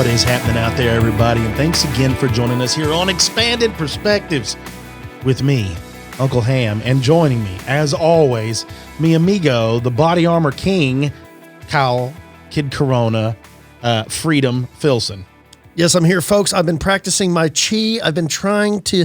What is happening out there, everybody? And thanks again for joining us here on Expanded Perspectives with me, Uncle Ham, and joining me, as always, mi amigo, the body armor king, Kyle, Kid Corona, Freedom Filson. Yes, I'm here, folks. I've been practicing my chi. I've been trying to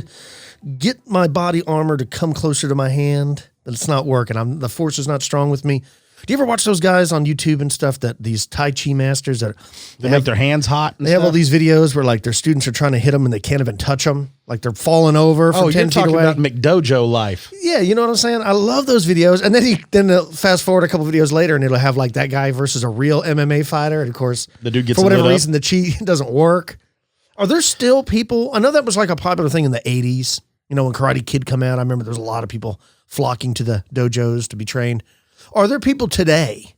get my body armor to come closer to my hand, but it's not working. The force is not strong with me. Do you ever watch those guys on YouTube and stuff, that these Tai Chi masters that they make their hands hot? They have all these videos where like their students are trying to hit them and they can't even touch them. Like they're falling over from 10 feet away. Oh, you're talking about McDojo life. Yeah, you know what I'm saying? I love those videos. And then they'll fast forward a couple videos later and it'll have like that guy versus a real MMA fighter. And of course, the dude gets for whatever reason, the chi doesn't work. Are there still people? I know that was like a popular thing in the 80s. You know, when Karate Kid come out, I remember there was a lot of people flocking to the dojos to be trained. Are there people today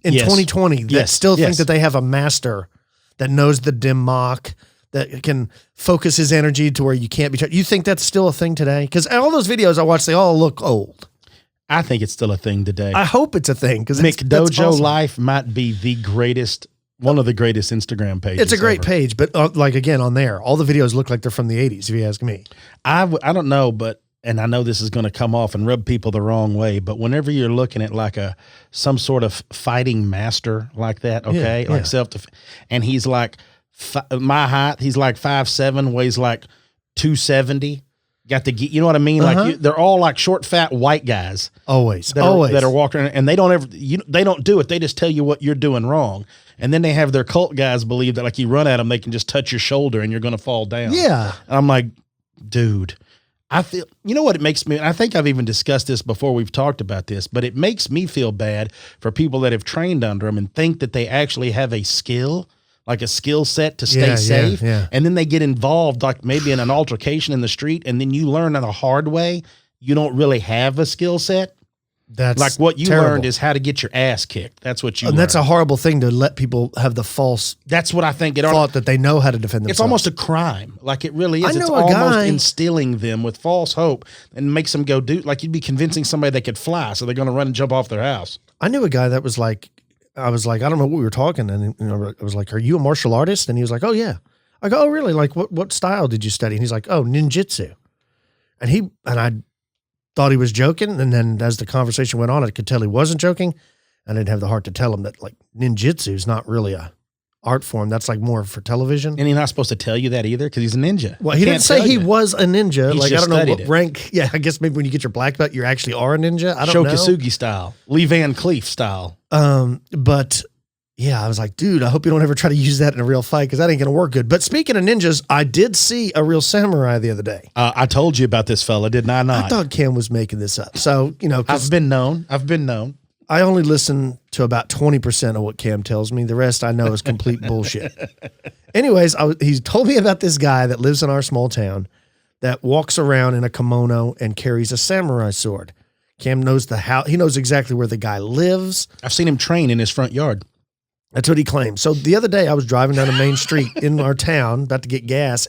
in 2020 that still think that they have a master that knows the dim mock, that can focus his energy to where you can't be touched? You think that's still a thing today? Because all those videos I watch, they all look old. I think it's still a thing today. I hope it's a thing. Because McDojo awesome. Life might be the greatest, one of the greatest Instagram pages. It's a great page, but like again, on there, all the videos look like they're from the 80s, if you ask me. I don't know, but and I know this is going to come off and rub people the wrong way, but whenever you're looking at like some sort of fighting master like that, okay, like and he's like my height, he's like 5'7", weighs like 270. Got the, you know what I mean? Like they're all like short, fat white guys. Always that are walking around, and they don't do it. They just tell you what you're doing wrong. And then they have their cult guys believe that like you run at them, they can just touch your shoulder and you're going to fall down. Yeah. And I'm like, dude, I feel, you know what it makes me, and I think I've even discussed this before, we've talked about this, but it makes me feel bad for people that have trained under them and think that they actually have a skill, like a skill set to stay safe. Yeah. And then they get involved, like maybe in an altercation in the street, and then you learn in a hard way, you don't really have a skill set. That's like what you terrible. learned is how to get your ass kicked. That's what you learned. That's a horrible thing to let people have the false. That's what I think. Thought that they know how to defend themselves. It's almost a crime. Like it really is. I know it's almost instilling them with false hope and makes them go do, like you'd be convincing somebody they could fly. So they're going to run and jump off their house. I knew a guy that was like, I was like, I don't know what we were talking. And I was like, are you a martial artist? And he was like, oh yeah. I go, oh really? Like what style did you study? And he's like, oh, ninjutsu. And I thought he was joking, and then as the conversation went on, I could tell he wasn't joking. I didn't have the heart to tell him that like ninjutsu is not really a art form. That's like more for television. And he's not supposed to tell you that either because he's a ninja. Well, he didn't say he was a ninja. He's like I don't know what it. rank. Yeah, I guess maybe when you get your black belt, you actually are a ninja. I don't know. Shokasugi style, Lee Van Cleef style. But yeah, I was like, dude, I hope you don't ever try to use that in a real fight because that ain't going to work good. But speaking of ninjas, I did see a real samurai the other day. I told you about this fella, didn't I not? I thought Cam was making this up. So, you know. I've been known. I only listen to about 20% of what Cam tells me. The rest I know is complete bullshit. Anyways, he told me about this guy that lives in our small town that walks around in a kimono and carries a samurai sword. Cam knows he knows exactly where the guy lives. I've seen him train in his front yard. That's what he claims. So the other day I was driving down a main street in our town about to get gas,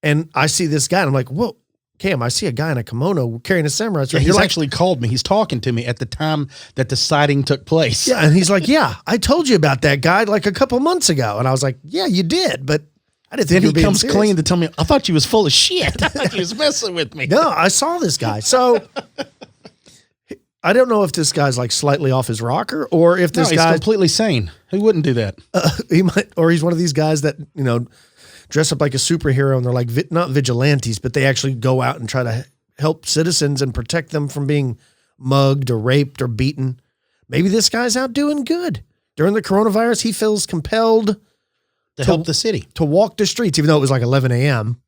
and I see this guy, and I'm like, whoa, Cam, I see a guy in a kimono carrying a samurai sword. Yeah, he's actually called me. He's talking to me at the time that the sighting took place. Yeah, and he's like, yeah, I told you about that guy like a couple months ago. And I was like, yeah, you did, but I didn't think he comes clean to tell me, I thought you was full of shit. I thought you was messing with me. No, I saw this guy. So I don't know if this guy's like slightly off his rocker or if this guy's completely sane. Who wouldn't do that? He might, or he's one of these guys that, you know, dress up like a superhero and they're like, not vigilantes, but they actually go out and try to help citizens and protect them from being mugged or raped or beaten. Maybe this guy's out doing good. During the coronavirus, he feels compelled to help the city, to walk the streets, even though it was like 11 a.m.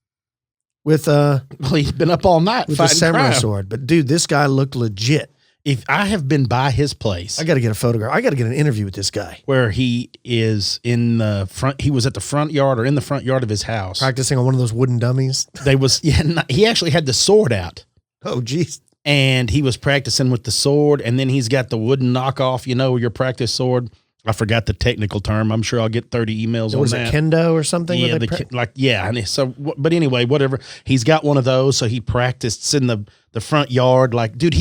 with well, he's been up all night with a samurai sword. But dude, this guy looked legit. If I have been by his place, I got to get a photograph. I got to get an interview with this guy. Where he is in the front. He was at the front yard or in the front yard of his house. Practicing on one of those wooden dummies. He actually had the sword out. Oh, geez. And he was practicing with the sword. And then he's got the wooden knockoff, you know, your practice sword. I forgot the technical term. I'm sure I'll get 30 emails on that. Was it kendo or something? Yeah, And so, but anyway, whatever. He's got one of those. So he practiced in the front yard. Like, dude,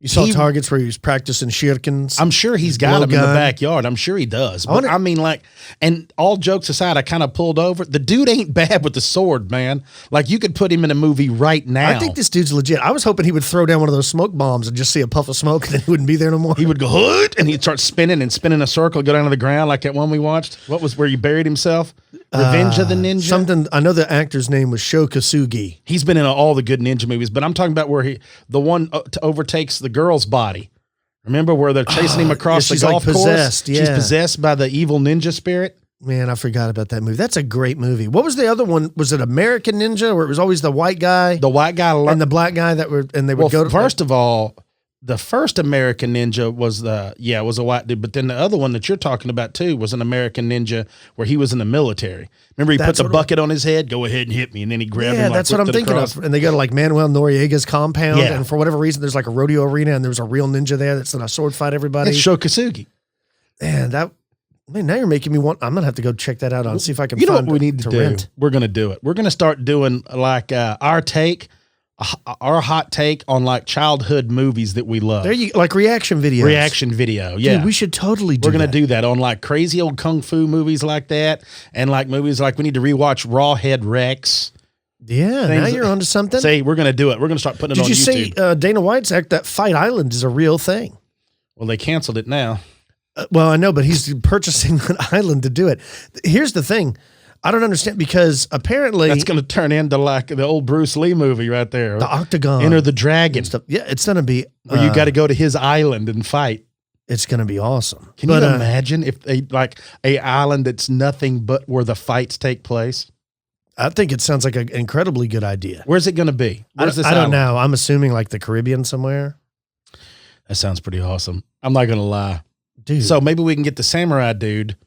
You saw targets where he was practicing shirkins. I'm sure he's got them in the backyard. I'm sure he does. But I mean, like, and all jokes aside, I kind of pulled over. The dude ain't bad with the sword, man. Like, you could put him in a movie right now. I think this dude's legit. I was hoping he would throw down one of those smoke bombs and just see a puff of smoke, and then he wouldn't be there no more. He would go, hood, and he'd start spinning a circle, go down to the ground like that one we watched. What was where he buried himself? Revenge of the Ninja? Something. I know the actor's name was Sho Kosugi. He's been in all the good ninja movies, but I'm talking about where the one overtakes the girl's body. Remember where they're chasing him across the golf course? Yeah. She's possessed by the evil ninja spirit. Man, I forgot about that movie. That's a great movie. What was the other one? Was it American Ninja, where it was always the white guy? The white guy and the black guy they would go to. First of all, the first American Ninja was was a white dude, but then the other one that you're talking about too was an American Ninja where he was in the military. Remember, he put the bucket on his head, go ahead and hit me, and then he grabbed him. Yeah, that's what I'm thinking of. And they go to like Manuel Noriega's compound, and for whatever reason, there's like a rodeo arena, and there's a real ninja there that's gonna sword fight everybody. It's Sho Kosugi. Man, now you're making me want. I'm gonna have to go check that out and see if I can. You know what we need to do? Rent. We're gonna do it. We're gonna start doing like our hot take on like childhood movies that we love. Like reaction videos. Reaction video, yeah. Dude, we should totally do We're going to do that on like crazy old kung fu movies like that, and like movies like we need to rewatch Rawhead Rex. Yeah, now you're onto something. Say, we're going to do it. We're going to start putting it on YouTube. Did you see Dana White's act that Fight Island is a real thing? Well, they canceled it now. Well, I know, but he's purchasing an island to do it. Here's the thing. I don't understand, because apparently that's going to turn into like the old Bruce Lee movie right there. The Octagon. Enter the Dragon. Yeah, it's going to be. Where you got to go to his island and fight. It's going to be awesome. Can you imagine if they like a island that's nothing but where the fights take place? I think it sounds like an incredibly good idea. Where's it going to be? Where's this I don't know. I'm assuming like the Caribbean somewhere. That sounds pretty awesome. I'm not going to lie. Dude. So maybe we can get the samurai dude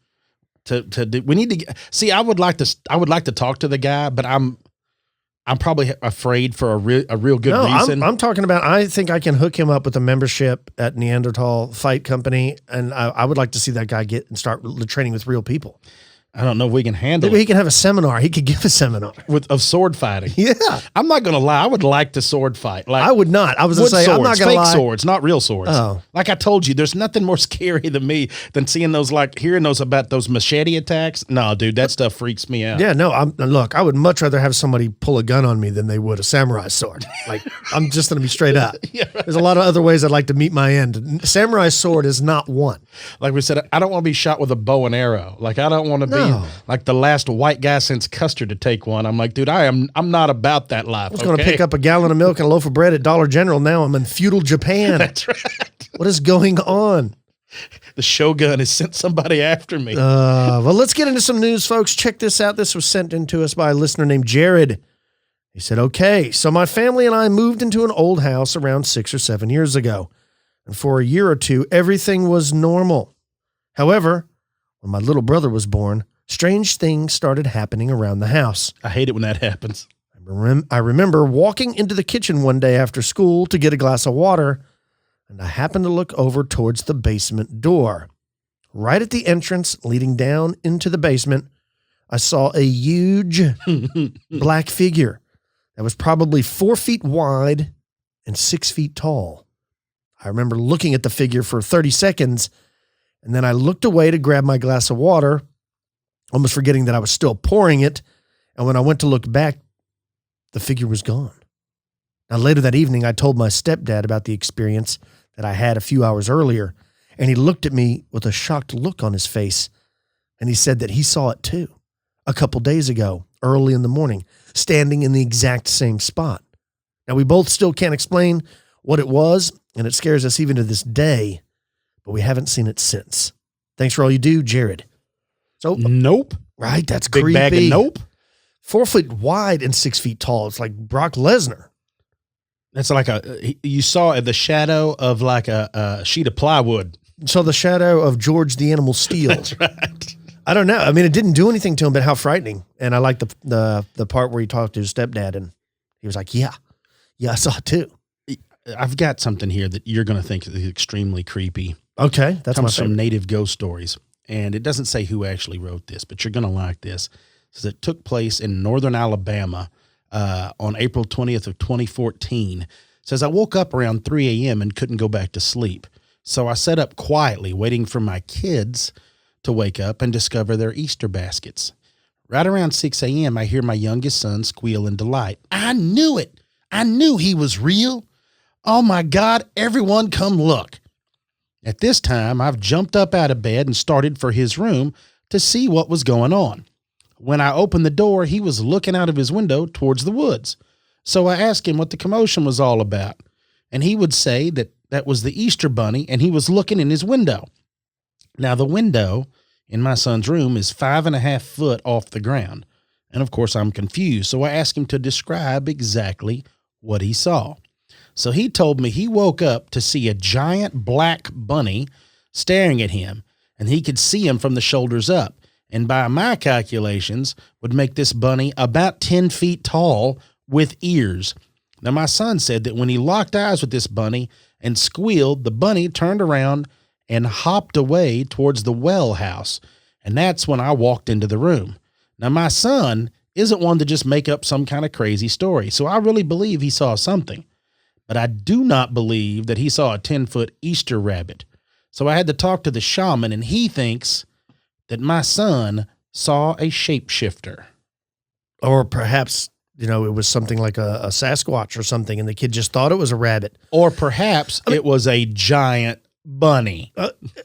to do. We need to see. I would like to talk to the guy, but I'm probably afraid for a real good reason. I'm talking about. I think I can hook him up with a membership at Neanderthal Fight Company, and I would like to see that guy get and start training with real people. I don't know if we can handle Maybe it. He can have a seminar. He could give a seminar of sword fighting. Yeah. I'm not going to lie. I would like to sword fight. Like I would not. I was going to say, swords, I'm not going to lie. Fake swords, not real swords. Oh. Like I told you, there's nothing more scary than me than seeing those, like hearing those about those machete attacks. No, dude, that stuff freaks me out. Yeah, no, look, I would much rather have somebody pull a gun on me than they would a samurai sword. Like, I'm just going to be straight up. Yeah, right. There's a lot of other ways I'd like to meet my end. Samurai sword is not one. Like we said, I don't want to be shot with a bow and arrow. Like, I don't want to be like the last white guy since Custer to take one. I'm like, dude, I'm not about that life. I was going to pick up a gallon of milk and a loaf of bread at Dollar General. Now I'm in feudal Japan. That's right. What is going on? The Shogun has sent somebody after me. Well, let's get into some news, folks. Check this out. This was sent in to us by a listener named Jared. He said, okay, so my family and I moved into an old house around 6 or 7 years ago. And for a year or two, everything was normal. However, when my little brother was born, strange things started happening around the house. I hate it when that happens. I remember walking into the kitchen one day after school to get a glass of water, and I happened to look over towards the basement door. Right at the entrance leading down into the basement, I saw a huge black figure that was probably 4 feet wide and 6 feet tall. I remember looking at the figure for 30 seconds, and then I looked away to grab my glass of water, almost forgetting that I was still pouring it. And when I went to look back, the figure was gone. Now, later that evening, I told my stepdad about the experience that I had a few hours earlier, and he looked at me with a shocked look on his face, and he said that he saw it too, a couple days ago, early in the morning, standing in the exact same spot. Now, we both still can't explain what it was, and it scares us even to this day, but we haven't seen it since. Thanks for all you do, Jared. So, nope. Right? That's big creepy. Bag of nope. 4 feet wide and 6 feet tall. It's like Brock Lesnar. That's like you saw the shadow of like a sheet of plywood. So the shadow of George the Animal Steel. That's right. I don't know. I mean, it didn't do anything to him, but how frightening. And I like the part where he talked to his stepdad and he was like, yeah, I saw it too. I've got something here that you're going to think is extremely creepy. Okay. That's comes from Native Ghost Stories. And it doesn't say who actually wrote this, but you're going to like this. It says it took place in northern Alabama on April 20th of 2014. Says, I woke up around 3 a.m. and couldn't go back to sleep. So I sat up quietly waiting for my kids to wake up and discover their Easter baskets. Right around 6 a.m., I hear my youngest son squeal in delight. I knew it. I knew he was real. Oh my God, everyone come look. At this time, I've jumped up out of bed and started for his room to see what was going on. When I opened the door, he was looking out of his window towards the woods. So I asked him what the commotion was all about. And he would say that was the Easter bunny, and he was looking in his window. Now, the window in my son's room is 5.5 feet off the ground. And of course, I'm confused. So I asked him to describe exactly what he saw. So he told me he woke up to see a giant black bunny staring at him, and he could see him from the shoulders up. And by my calculations, would make this bunny about 10 feet tall with ears. Now, my son said that when he locked eyes with this bunny and squealed, the bunny turned around and hopped away towards the well house. And that's when I walked into the room. Now, my son isn't one to just make up some kind of crazy story, so I really believe he saw something. But I do not believe that he saw a 10-foot Easter rabbit. So I had to talk to the shaman, and he thinks that my son saw a shapeshifter. Or perhaps, it was something like a Sasquatch or something, and the kid just thought it was a rabbit. Or perhaps it was a giant bunny.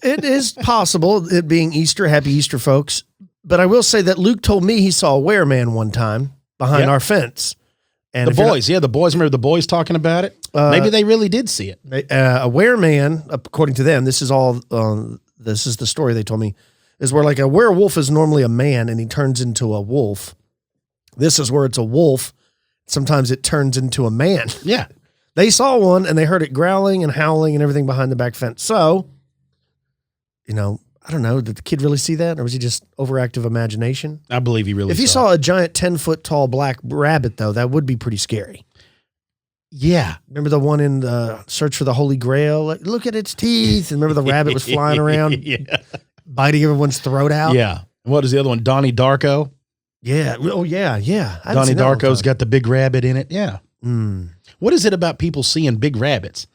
It is possible, it being Easter. Happy Easter, folks. But I will say that Luke told me he saw a wereman one time behind our fence. And the boys, remember the boys talking about it? Maybe they really did see it. A wereman, according to them, this is the story they told me, is where like a werewolf is normally a man and he turns into a wolf. This is where it's a wolf. Sometimes it turns into a man. Yeah. They saw one and they heard it growling and howling and everything behind the back fence. So, I don't know. Did the kid really see that? Or was he just overactive imagination? I believe he really If he saw a giant 10-foot tall black rabbit, though, that would be pretty scary. Yeah. Remember the one in the Search for the Holy Grail? Like, look at its teeth. And remember the rabbit was flying around, biting everyone's throat out? Yeah. And what is the other one? Donnie Darko? Yeah. Oh, yeah. Donnie Darko's got the big rabbit in it. Yeah. Mm. What is it about people seeing big rabbits?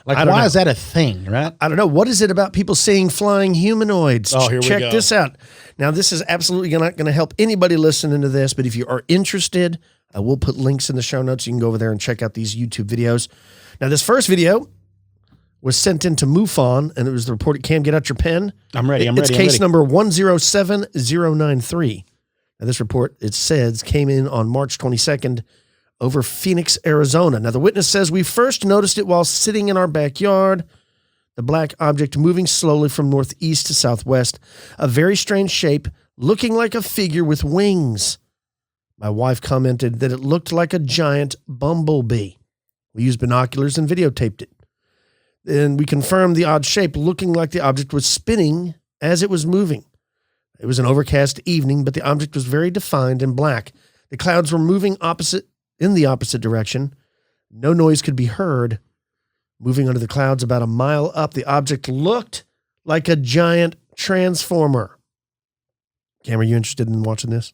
Like, why is that a thing, right? I don't know. What is it about people seeing flying humanoids? Oh, here we go. Check this out. Now, this is absolutely not going to help anybody listening to this, but if you are interested, I will put links in the show notes. You can go over there and check out these YouTube videos. Now, this first video was sent into MUFON, and it was the report. Cam, get out your pen. I'm ready. It's case number 107093. Now, this report, it says, came in on March 22nd, over Phoenix, Arizona. Now, the witness says, we first noticed it while sitting in our backyard, the black object moving slowly from northeast to southwest, a very strange shape, looking like a figure with wings. My wife commented that it looked like a giant bumblebee. We used binoculars and videotaped it. And we confirmed the odd shape, looking like the object was spinning as it was moving. It was an overcast evening, but the object was very defined and black. The clouds were moving in the opposite direction. No noise could be heard. Moving under the clouds about a mile up, the object looked like a giant transformer. Cam, are you interested in watching this?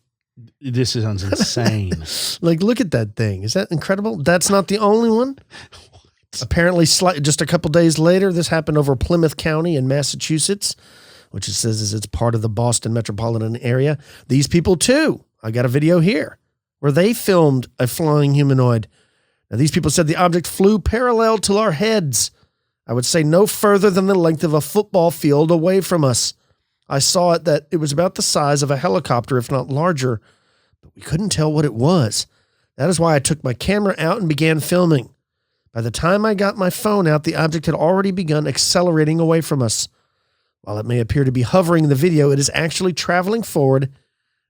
This sounds insane. Like, look at that thing. Is that incredible? That's not the only one. Apparently, just a couple days later, this happened over Plymouth County in Massachusetts, which it says is it's part of the Boston metropolitan area. These people, too. I got a video here where they filmed a flying humanoid. Now, these people said the object flew parallel to our heads. I would say no further than the length of a football field away from us. I saw it that it was about the size of a helicopter, if not larger, but we couldn't tell what it was. That is why I took my camera out and began filming. By the time I got my phone out, the object had already begun accelerating away from us. While it may appear to be hovering in the video, it is actually traveling forward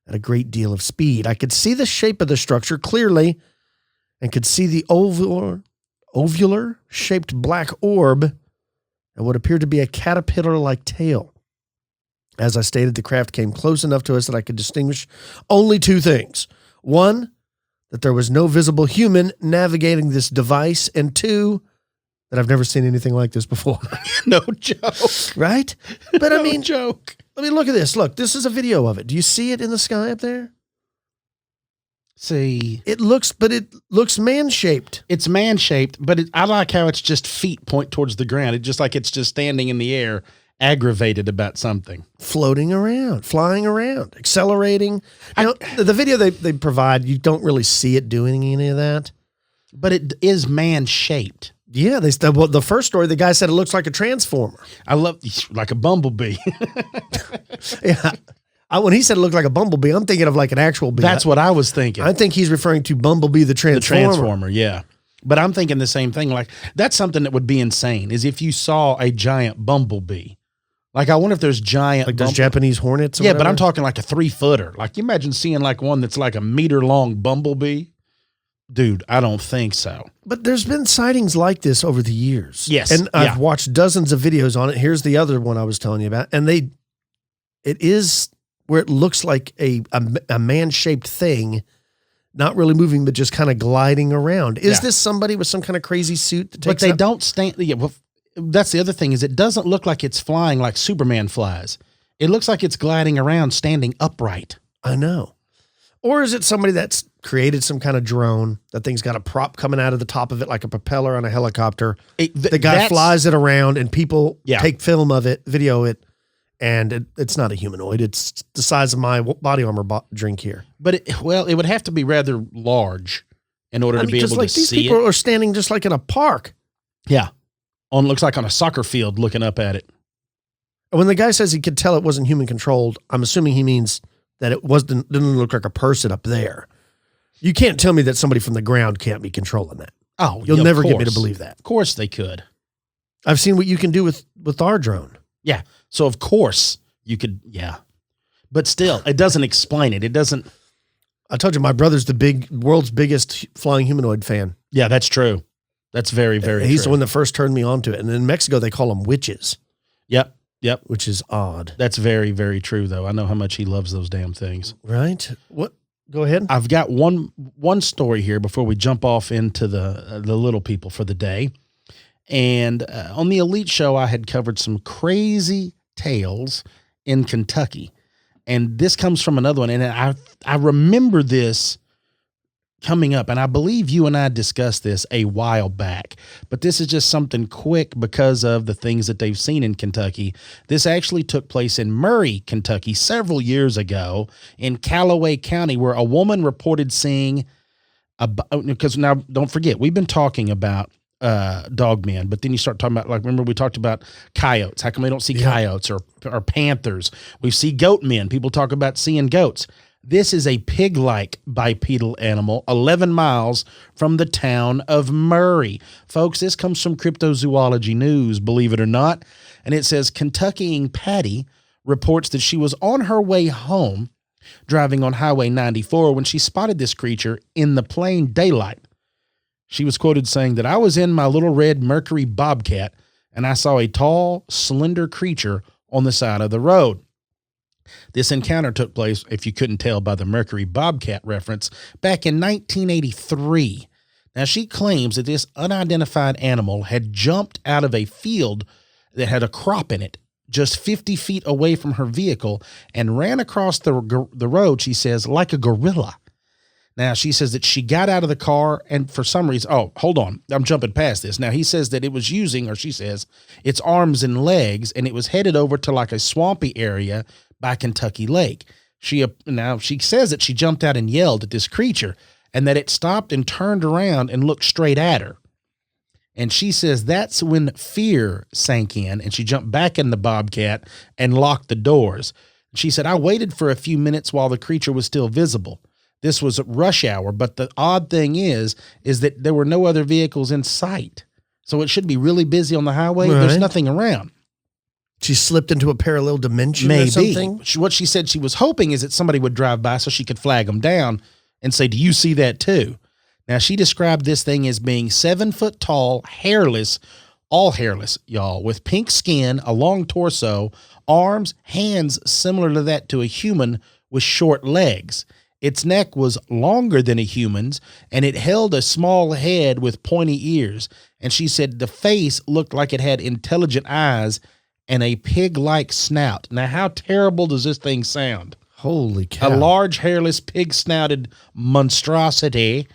at a great deal of speed. I could see the shape of the structure clearly and could see the ovular-shaped black orb and what appeared to be a caterpillar-like tail. As I stated, the craft came close enough to us that I could distinguish only two things. One, that there was no visible human navigating this device, and two, that I've never seen anything like this before. No joke. Right? But I mean, joke. I mean, look at this. Look, this is a video of it. Do you see it in the sky up there? See, it looks man-shaped. it's man-shaped, but I like how it's just feet point towards the ground. It's just like it's just standing in the air, aggravated about something. Floating around, flying around, accelerating. Now, the video they provide, you don't really see it doing any of that. But it is man-shaped. Yeah, the first story, the guy said it looks like a transformer. I love, like a bumblebee. Yeah. When he said it looked like a bumblebee, I'm thinking of like an actual bee. That's what I was thinking. I think he's referring to Bumblebee the Transformer. The Transformer, yeah. But I'm thinking the same thing. Like, that's something that would be insane, is if you saw a giant bumblebee. Like, I wonder if there's giant... Like those Japanese hornets or Yeah, whatever? but I'm talking like a 3-footer. Like, you imagine seeing like one that's like a meter-long bumblebee? Dude, I don't think so. But there's been sightings like this over the years. Yes. And I've watched dozens of videos on it. Here's the other one I was telling you about. And it is where it looks like a man-shaped thing, not really moving, but just kind of gliding around. Is this somebody with some kind of crazy suit that takes But they don't stand... Yeah, well, that's the other thing, is it doesn't look like it's flying like Superman flies. It looks like it's gliding around standing upright. I know. Or is it somebody that's created some kind of drone? That thing's got a prop coming out of the top of it like a propeller on a helicopter. The guy flies it around and people take film of it, video it, and it's not a humanoid. It's the size of my body armor drink here. But, it would have to be rather large in order to be able to see it. These people are standing just like in a park. Yeah. Looks like on a soccer field looking up at it. When the guy says he could tell it wasn't human controlled, I'm assuming he means that it didn't look like a person up there. You can't tell me that somebody from the ground can't be controlling that. Oh, you'll never get me to believe that. Of course they could. I've seen what you can do with our drone. Yeah. So of course you could. Yeah. But still, it doesn't explain it. It doesn't. I told you my brother's the world's biggest flying humanoid fan. Yeah, that's true. That's very, very true. He's the one that first turned me on to it. And in Mexico, they call them witches. Yep. Which is odd. That's very, very true, though. I know how much he loves those damn things. Right? What? Go ahead. I've got one story here before we jump off into the little people for the day. And on the Elite Show, I had covered some crazy tales in Kentucky. And this comes from another one. And I remember this coming up, and I believe you and I discussed this a while back, but this is just something quick because of the things that they've seen in Kentucky. This actually took place in Murray, Kentucky several years ago in Callaway County, where a woman reported seeing because now don't forget, we've been talking about dogmen, but then you start talking about, like, remember we talked about coyotes. How come we don't see coyotes or panthers? We see goat men. People talk about seeing goats. This is a pig-like bipedal animal 11 miles from the town of Murray. Folks, this comes from Cryptozoology News, believe it or not. And it says, Kentuckying Patty reports that she was on her way home driving on Highway 94 when she spotted this creature in the plain daylight. She was quoted saying that, "I was in my little red Mercury Bobcat and I saw a tall, slender creature on the side of the road." This encounter took place, if you couldn't tell by the Mercury Bobcat reference, back in 1983. Now, she claims that this unidentified animal had jumped out of a field that had a crop in it just 50 feet away from her vehicle and ran across the road, she says, like a gorilla. Now, she says that she got out of the car and for some reason, oh, hold on, I'm jumping past this. Now, he says that it was using, or she says, its arms and legs, and it was headed over to like a swampy area by Kentucky Lake. She says that she jumped out and yelled at this creature and that it stopped and turned around and looked straight at her. And she says that's when fear sank in and she jumped back in the Bobcat and locked the doors. She said, "I waited for a few minutes while the creature was still visible. This was rush hour, but the odd thing is that there were no other vehicles in sight. So it should be really busy on the highway. Right. There's nothing around." She slipped into a parallel dimension or something? What she said she was hoping is that somebody would drive by so she could flag them down and say, "Do you see that too?" Now, she described this thing as being 7 foot tall, hairless, all hairless, y'all, with pink skin, a long torso, arms, hands similar to that to a human with short legs. Its neck was longer than a human's, and it held a small head with pointy ears. And she said the face looked like it had intelligent eyes and a pig-like snout. Now, how terrible does this thing sound? Holy cow. A large, hairless, pig-snouted monstrosity.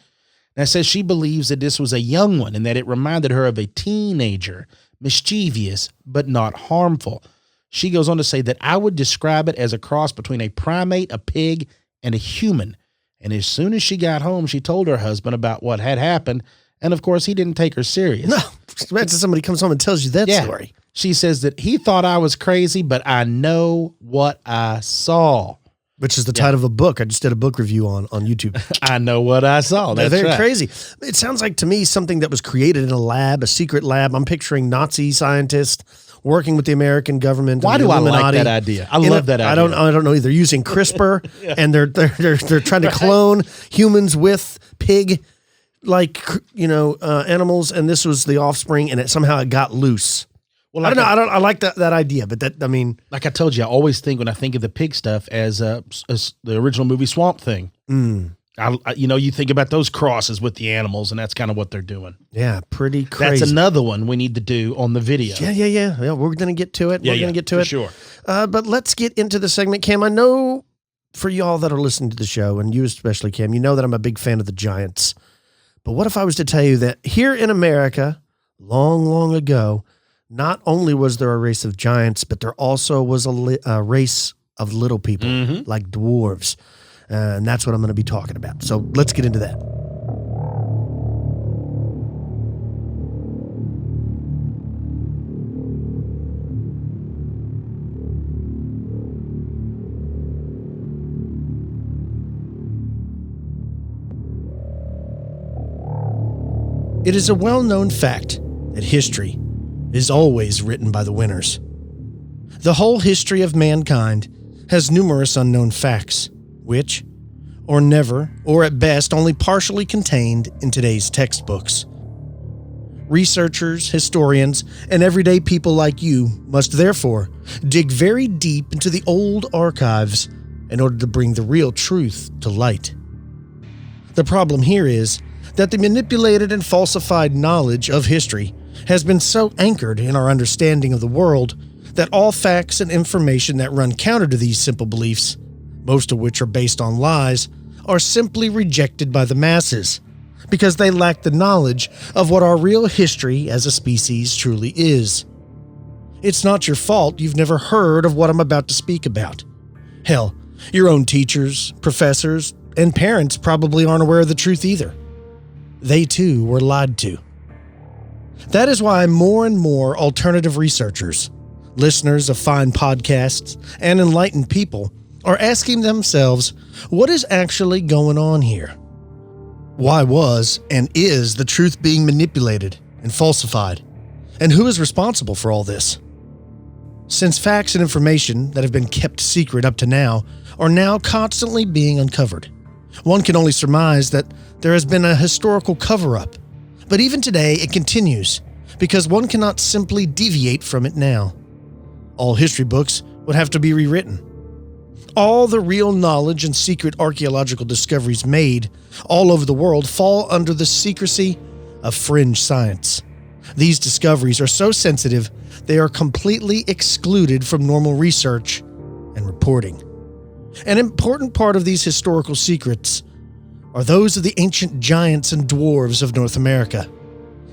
Now, it says she believes that this was a young one and that it reminded her of a teenager, mischievous, but not harmful. She goes on to say that I would describe it as a cross between a primate, a pig, and a human. And as soon as she got home, she told her husband about what had happened. And, of course, he didn't take her serious. No, imagine somebody comes home and tells you that story. She says that he thought I was crazy, but I know what I saw. Which is the title of a book. I just did a book review on YouTube. I know what I saw. That's They're right. crazy. It sounds like to me something that was created in a lab, a secret lab. I'm picturing Nazi scientists working with the American government. Why do I like that idea? I love that idea. I don't know. They're using CRISPR and they're trying to clone humans with pig animals, and this was the offspring, and it somehow got loose. Well, I don't know. I like that idea, but like I told you, I always think when I think of the pig stuff as the original movie Swamp Thing. You think about those crosses with the animals, and that's kind of what they're doing. Yeah, pretty crazy. That's another one we need to do on the video. Yeah. We're going to get to it. We're going to get to it. Sure. But let's get into the segment, Cam. I know for y'all that are listening to the show, and you especially, Cam, you know that I'm a big fan of the Giants. But what if I was to tell you that here in America, long, long ago, not only was there a race of giants, but there also was a race of little people, like dwarves. And that's what I'm going to be talking about. So let's get into that. It is a well-known fact that history is always written by the winners. The whole history of mankind has numerous unknown facts, which are never, or at best only partially contained in today's textbooks. Researchers, historians, and everyday people like you must therefore dig very deep into the old archives in order to bring the real truth to light. The problem here is that the manipulated and falsified knowledge of history has been so anchored in our understanding of the world that all facts and information that run counter to these simple beliefs, most of which are based on lies, are simply rejected by the masses because they lack the knowledge of what our real history as a species truly is. It's not your fault you've never heard of what I'm about to speak about. Hell, your own teachers, professors, and parents probably aren't aware of the truth either. They too were lied to. That is why more and more alternative researchers, listeners of fine podcasts, and enlightened people are asking themselves, what is actually going on here? Why was and is the truth being manipulated and falsified? And who is responsible for all this? Since facts and information that have been kept secret up to now are now constantly being uncovered, one can only surmise that there has been a historical cover-up. But even today, it continues, because one cannot simply deviate from it now. All history books would have to be rewritten. All the real knowledge and secret archaeological discoveries made all over the world fall under the secrecy of fringe science. These discoveries are so sensitive, they are completely excluded from normal research and reporting. An important part of these historical secrets are those of the ancient giants and dwarves of North America.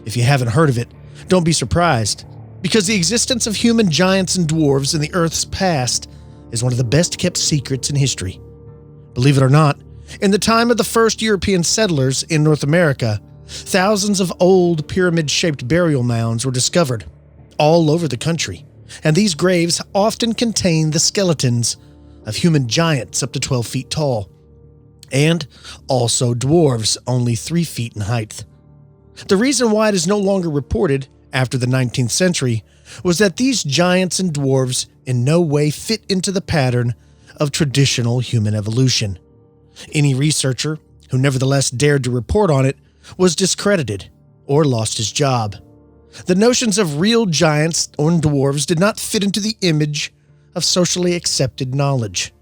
If you haven't heard of it, don't be surprised, because the existence of human giants and dwarves in the Earth's past is one of the best-kept secrets in history. Believe it or not, in the time of the first European settlers in North America, thousands of old pyramid-shaped burial mounds were discovered all over the country, and these graves often contain the skeletons of human giants up to 12 feet tall, and also dwarves only 3 feet in height. The reason why it is no longer reported after the 19th century was that these giants and dwarves in no way fit into the pattern of traditional human evolution. Any researcher who nevertheless dared to report on it was discredited or lost his job. The notions of real giants or dwarves did not fit into the image of socially accepted knowledge.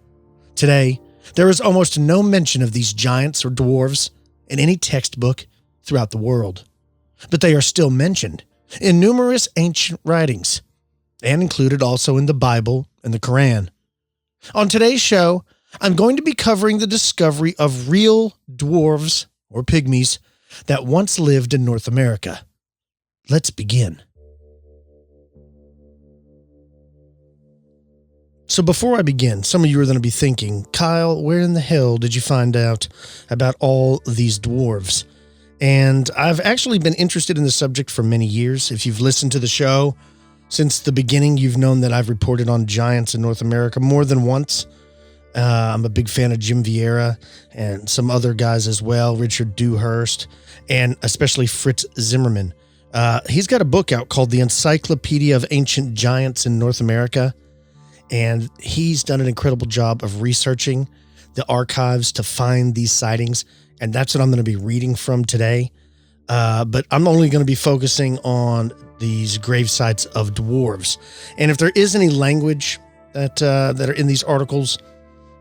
Today, there is almost no mention of these giants or dwarves in any textbook throughout the world, but they are still mentioned in numerous ancient writings, and included also in the Bible and the Quran. On today's show, I'm going to be covering the discovery of real dwarves, or pygmies, that once lived in North America. Let's begin. So before I begin, some of you are going to be thinking, Kyle, where in the hell did you find out about all these dwarves? And I've actually been interested in the subject for many years. If you've listened to the show since the beginning, you've known that I've reported on giants in North America more than once. I'm a big fan of Jim Vieira and some other guys as well, Richard Dewhurst, and especially Fritz Zimmerman. He's got a book out called The Encyclopedia of Ancient Giants in North America. And he's done an incredible job of researching the archives to find these sightings. And that's what I'm going to be reading from today. But I'm only going to be focusing on these grave sites of dwarves. And if there is any language that are in these articles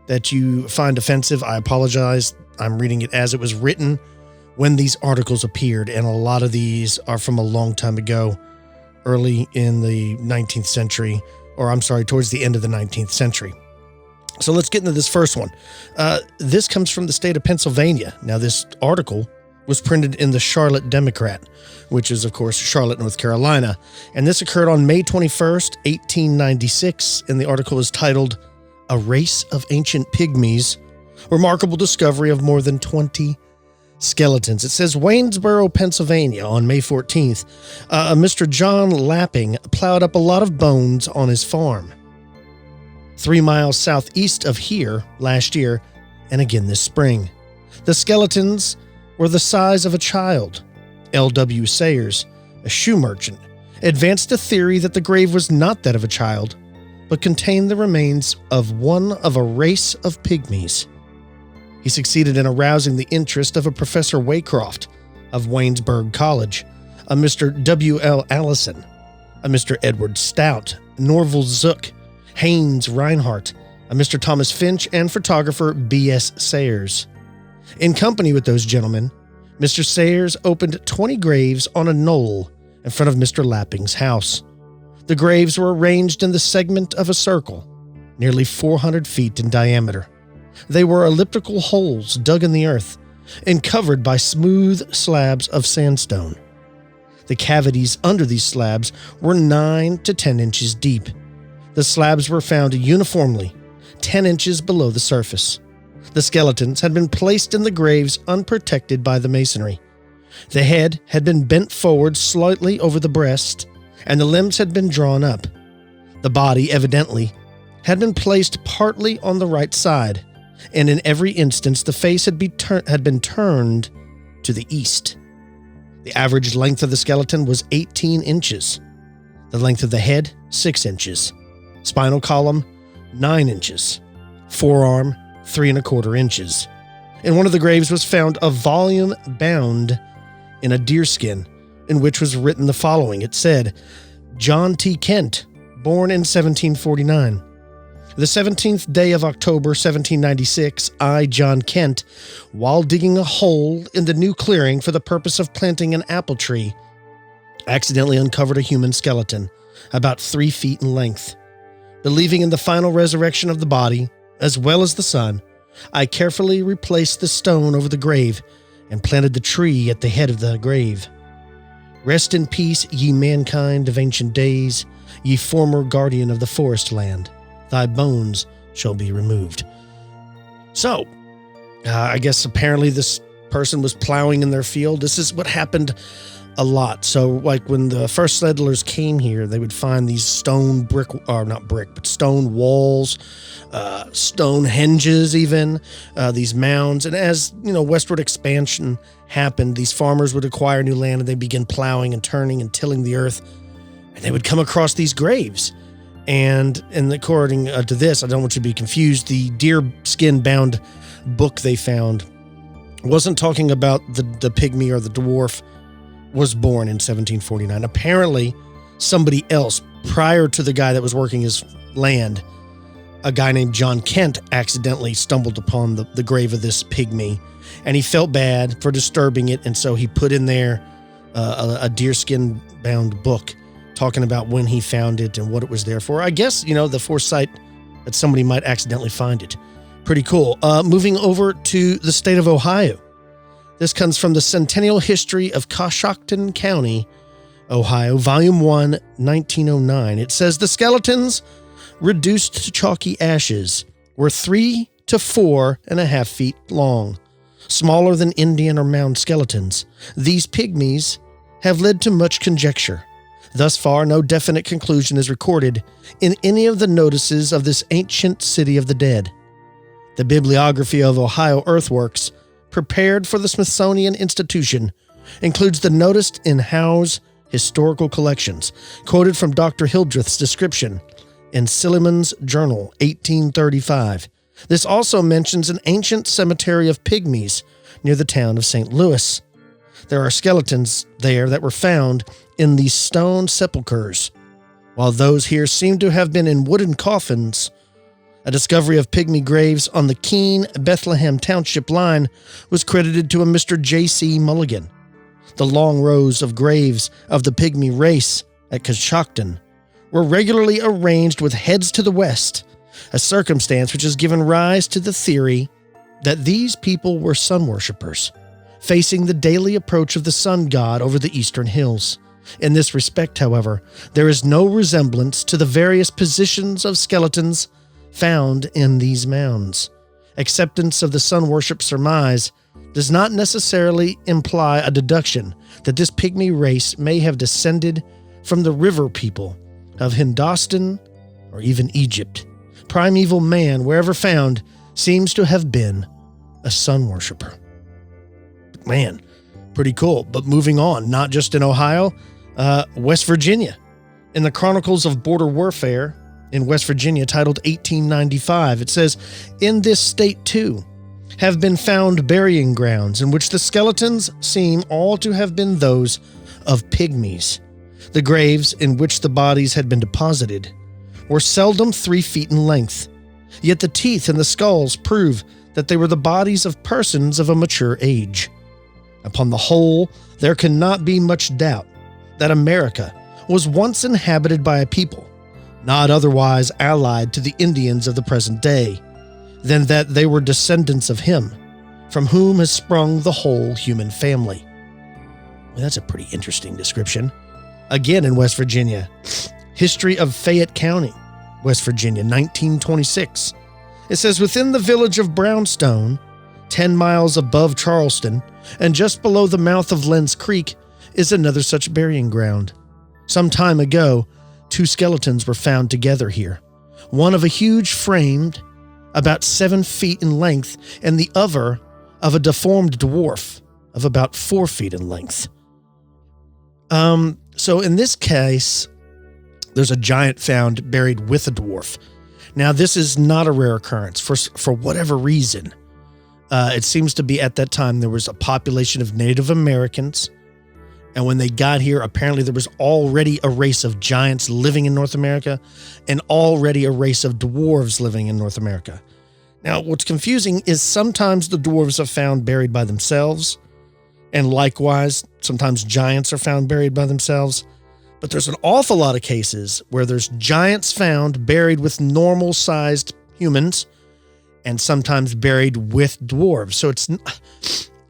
that you find offensive, I apologize. I'm reading it as it was written when these articles appeared. And a lot of these are from a long time ago, early in the 19th century. Or I'm sorry, towards the end of the 19th century. So let's get into this first one. This comes from the state of Pennsylvania. Now, this article was printed in the Charlotte Democrat, which is, of course, Charlotte, North Carolina. And this occurred on May 21st, 1896. And the article is titled, A Race of Ancient Pygmies, Remarkable Discovery of More Than 20 Skeletons. It says, Waynesboro, Pennsylvania, on May 14th, Mr. John Lapping plowed up a lot of bones on his farm. 3 miles southeast of here last year, and again this spring. The skeletons were the size of a child. L.W. Sayers, a shoe merchant, advanced a theory that the grave was not that of a child, but contained the remains of one of a race of pygmies. He succeeded in arousing the interest of a Professor Waycroft of Waynesburg College, a Mr. W.L. Allison, a Mr. Edward Stout, Norval Zook, Haynes Reinhardt, a Mr. Thomas Finch, and photographer B.S. Sayers. In company with those gentlemen, Mr. Sayers opened 20 graves on a knoll in front of Mr. Lapping's house. The graves were arranged in the segment of a circle, nearly 400 feet in diameter. They were elliptical holes dug in the earth and covered by smooth slabs of sandstone. The cavities under these slabs were 9 to 10 inches deep. The slabs were found uniformly 10 inches below the surface. The skeletons had been placed in the graves unprotected by the masonry. The head had been bent forward slightly over the breast, and the limbs had been drawn up. The body, evidently, had been placed partly on the right side, and in every instance the face had been turned to the east. The average length of the skeleton was 18 inches. The length of the head, 6 inches. Spinal column, 9 inches. Forearm, 3¼ inches. In one of the graves was found a volume bound in a deerskin, in which was written the following. It said, John T. Kent, born in 1749. The 17th day of October, 1796, I, John Kent, while digging a hole in the new clearing for the purpose of planting an apple tree, accidentally uncovered a human skeleton, about 3 feet in length. Believing in the final resurrection of the body, as well as the sun, I carefully replaced the stone over the grave and planted the tree at the head of the grave. Rest in peace, ye mankind of ancient days, ye former guardian of the forest land. Thy bones shall be removed. So, I guess apparently this person was plowing in their field. This is what happened a lot. So, like when the first settlers came here, they would find these stone stone walls, stone henges even, these mounds. And as, westward expansion happened, these farmers would acquire new land and they begin plowing and turning and tilling the earth. And they would come across these graves. And according to this, I don't want you to be confused, the deer skin bound book they found wasn't talking about the pygmy or the dwarf was born in 1749. Apparently, somebody else prior to the guy that was working his land, a guy named John Kent accidentally stumbled upon the grave of this pygmy, and he felt bad for disturbing it, and so he put in there a deerskin bound book talking about when he found it and what it was there for. I guess, the foresight that somebody might accidentally find it. Pretty cool. Moving over to the state of Ohio. This comes from the Centennial History of Coshocton County, Ohio, Volume 1, 1909. It says, the skeletons, reduced to chalky ashes, were 3 to 4.5 feet long, smaller than Indian or mound skeletons. These pygmies have led to much conjecture. Thus far, no definite conclusion is recorded in any of the notices of this ancient city of the dead. The Bibliography of Ohio Earthworks, prepared for the Smithsonian Institution, includes the notice in Howe's Historical Collections, quoted from Dr. Hildreth's description in Silliman's Journal, 1835. This also mentions an ancient cemetery of pygmies near the town of St. Louis. There are skeletons there that were found in these stone sepulchres, while those here seem to have been in wooden coffins. A discovery of pygmy graves on the Keene-Bethlehem Township line was credited to a Mr. J.C. Mulligan. The long rows of graves of the pygmy race at Coshocton were regularly arranged with heads to the west, a circumstance which has given rise to the theory that these people were sun worshippers, facing the daily approach of the sun god over the eastern hills. In this respect, however, there is no resemblance to the various positions of skeletons found in these mounds. Acceptance of the sun worship surmise does not necessarily imply a deduction that this pygmy race may have descended from the river people of Hindostan or even Egypt. Primeval man, wherever found, seems to have been a sun worshiper. Man, pretty cool. But moving on, not just in Ohio, West Virginia. In the Chronicles of Border Warfare in West Virginia, titled 1895, it says, in this state, too, have been found burying grounds in which the skeletons seem all to have been those of pygmies. The graves in which the bodies had been deposited were seldom 3 feet in length, yet the teeth and the skulls prove that they were the bodies of persons of a mature age. Upon the whole, there cannot be much doubt that America was once inhabited by a people not otherwise allied to the Indians of the present day, than that they were descendants of him, from whom has sprung the whole human family. Well, that's a pretty interesting description. Again in West Virginia, History of Fayette County, West Virginia, 1926. It says, within the village of Brownstone, 10 miles above Charleston, and just below the mouth of Lenz Creek, is another such burying ground. Some time ago, 2 skeletons were found together here, one of a huge frame about 7 feet in length, and the other of a deformed dwarf of about 4 feet in length. So in this case, there's a giant found buried with a dwarf. Now, this is not a rare occurrence for whatever reason. It seems to be at that time there was a population of Native Americans, and when they got here, apparently there was already a race of giants living in North America and already a race of dwarves living in North America. Now, what's confusing is sometimes the dwarves are found buried by themselves, and likewise, sometimes giants are found buried by themselves. But there's an awful lot of cases where there's giants found buried with normal-sized humans and sometimes buried with dwarves. So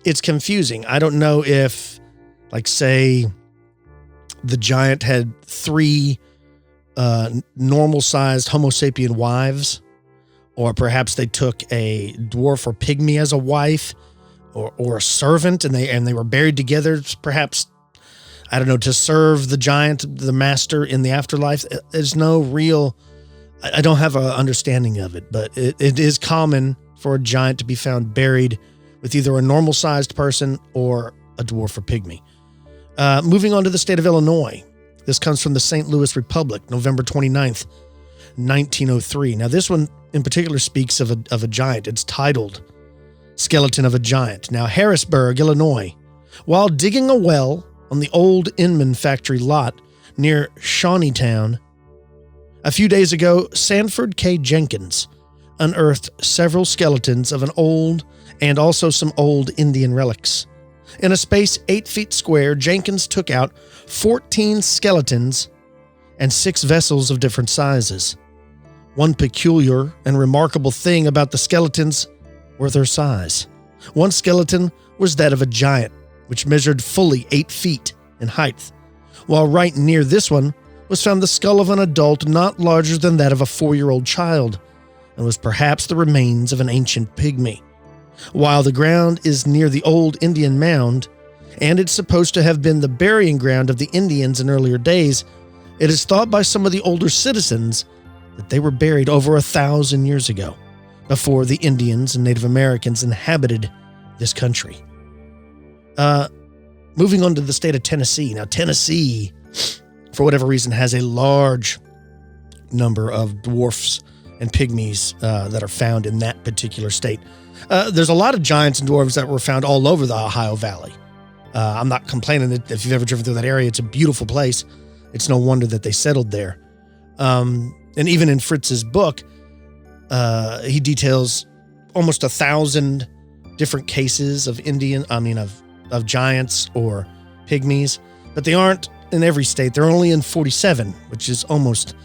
it's confusing. I don't know if, like, say, the giant had 3 normal-sized Homo sapien wives, or perhaps they took a dwarf or pygmy as a wife, or a servant, and they were buried together, perhaps, I don't know, to serve the giant, the master in the afterlife. There's no real, I don't have an understanding of it, but it is common for a giant to be found buried with either a normal-sized person or a dwarf or pygmy. Moving on to the state of Illinois. This comes from the St. Louis Republic, November 29th, 1903. Now, this one in particular speaks of a giant. It's titled Skeleton of a Giant. Now, Harrisburg, Illinois. While digging a well on the old Inman factory lot near Shawneetown, a few days ago, Sanford K. Jenkins unearthed several skeletons of an old and also some old Indian relics. In a space 8 feet square, Jenkins took out 14 skeletons and 6 vessels of different sizes. One peculiar and remarkable thing about the skeletons were their size. One skeleton was that of a giant, which measured fully 8 feet in height, while right near this one was found the skull of an adult not larger than that of a 4-year-old child, and was perhaps the remains of an ancient pygmy. While the ground is near the old Indian mound, and it's supposed to have been the burying ground of the Indians in earlier days, it is thought by some of the older citizens that they were buried over 1,000 years ago, before the Indians and Native Americans inhabited this country. Moving on to the state of Tennessee. Now, Tennessee, for whatever reason, has a large number of dwarfs and pygmies that are found in that particular state. There's a lot of giants and dwarves that were found all over the Ohio Valley. I'm not complaining that if you've ever driven through that area, it's a beautiful place. It's no wonder that they settled there. And even in Fritz's book, he details almost 1,000 different cases of of giants or pygmies, but they aren't in every state. They're only in 47, which is almost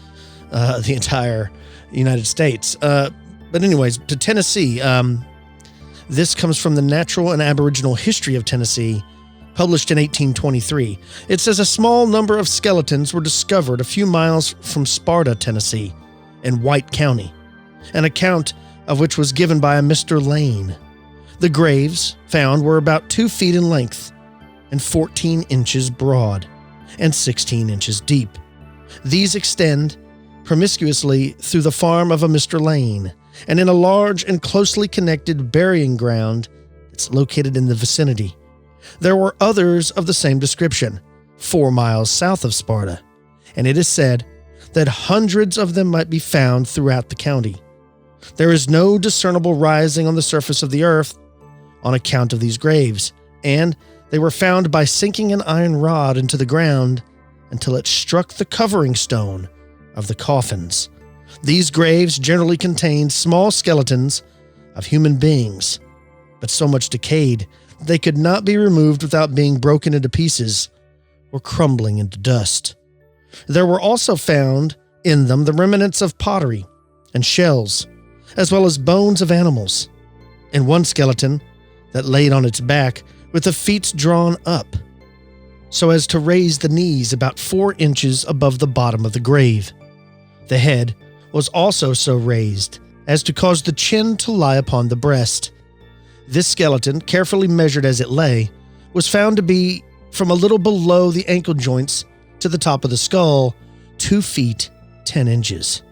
the entire United States. But anyways, to Tennessee, this comes from the Natural and Aboriginal History of Tennessee, published in 1823. It says a small number of skeletons were discovered a few miles from Sparta, Tennessee, in White County, an account of which was given by a Mr. Lane. The graves found were about 2 feet in length and 14 inches broad and 16 inches deep. These extend promiscuously through the farm of a Mr. Lane and in a large and closely connected burying ground that's located in the vicinity. There were others of the same description, 4 miles south of Sparta, and it is said that hundreds of them might be found throughout the county. There is no discernible rising on the surface of the earth on account of these graves, and they were found by sinking an iron rod into the ground until it struck the covering stone of the coffins. These graves generally contained small skeletons of human beings, but so much decayed that they could not be removed without being broken into pieces or crumbling into dust. There were also found in them the remnants of pottery and shells, as well as bones of animals, and one skeleton that laid on its back with the feet drawn up, so as to raise the knees about 4 inches above the bottom of the grave. The head was also so raised as to cause the chin to lie upon the breast. This skeleton, carefully measured as it lay, was found to be from a little below the ankle joints to the top of the skull, 2 feet 10 inches,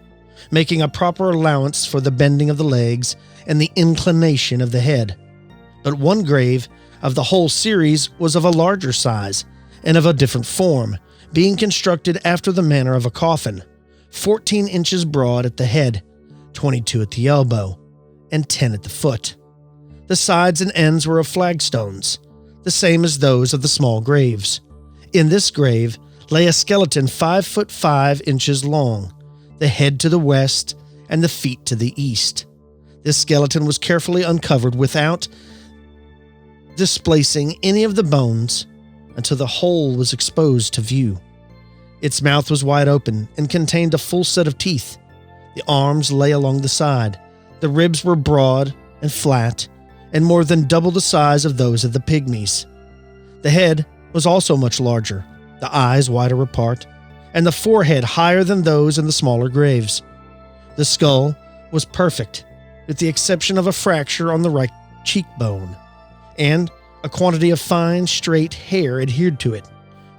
making a proper allowance for the bending of the legs and the inclination of the head. But one grave of the whole series was of a larger size and of a different form, being constructed after the manner of a coffin, 14 inches broad at the head, 22 at the elbow, and 10 at the foot. The sides and ends were of flagstones, the same as those of the small graves. In this grave lay a skeleton 5 foot 5 inches long, the head to the west and the feet to the east. This skeleton was carefully uncovered without displacing any of the bones until the whole was exposed to view. Its mouth was wide open and contained a full set of teeth. The arms lay along the side. The ribs were broad and flat, and more than double the size of those of the pygmies. The head was also much larger, the eyes wider apart, and the forehead higher than those in the smaller graves. The skull was perfect, with the exception of a fracture on the right cheekbone, and a quantity of fine, straight hair adhered to it,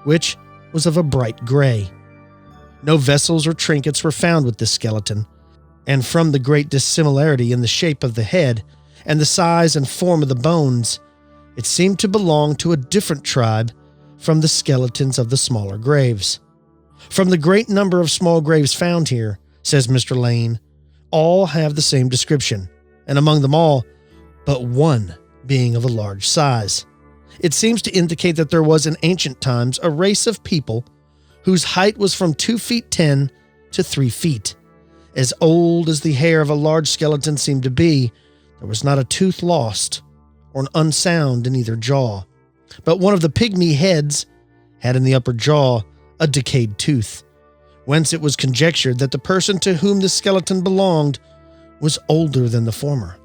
which was of a bright gray. No vessels or trinkets were found with this skeleton, and from the great dissimilarity in the shape of the head and the size and form of the bones, it seemed to belong to a different tribe from the skeletons of the smaller graves. From the great number of small graves found here, says Mr. Lane, all have the same description, and among them all, but one being of a large size. It seems to indicate that there was in ancient times a race of people whose height was from 2 feet 10 to 3 feet. As old as the hair of a large skeleton seemed to be, there was not a tooth lost or an unsound in either jaw. But one of the pygmy heads had in the upper jaw a decayed tooth, whence it was conjectured that the person to whom the skeleton belonged was older than the former.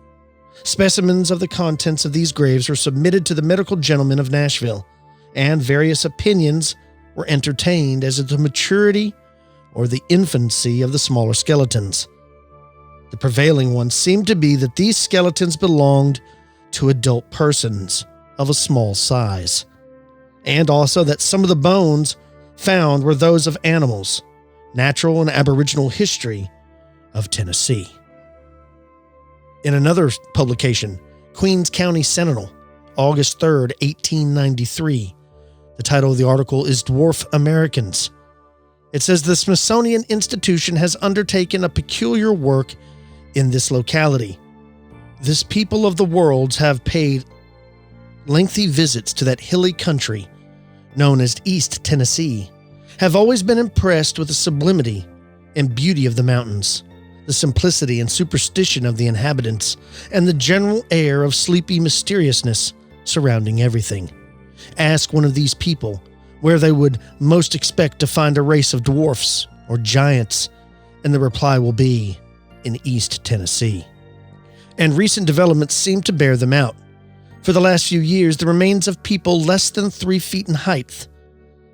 Specimens of the contents of these graves were submitted to the medical gentlemen of Nashville, and various opinions were entertained as to the maturity or the infancy of the smaller skeletons. The prevailing one seemed to be that these skeletons belonged to adult persons of a small size, and also that some of the bones found were those of animals, natural and aboriginal history of Tennessee. In another publication, Queens County Sentinel, August 3rd, 1893, the title of the article is Dwarf Americans. It says the Smithsonian Institution has undertaken a peculiar work in this locality. This people of the worlds have paid lengthy visits to that hilly country known as East Tennessee, have always been impressed with the sublimity and beauty of the mountains, the simplicity and superstition of the inhabitants, and the general air of sleepy mysteriousness surrounding everything. Ask one of these people where they would most expect to find a race of dwarfs or giants, and the reply will be in East Tennessee. And recent developments seem to bear them out. For the last few years, the remains of people less than 3 feet in height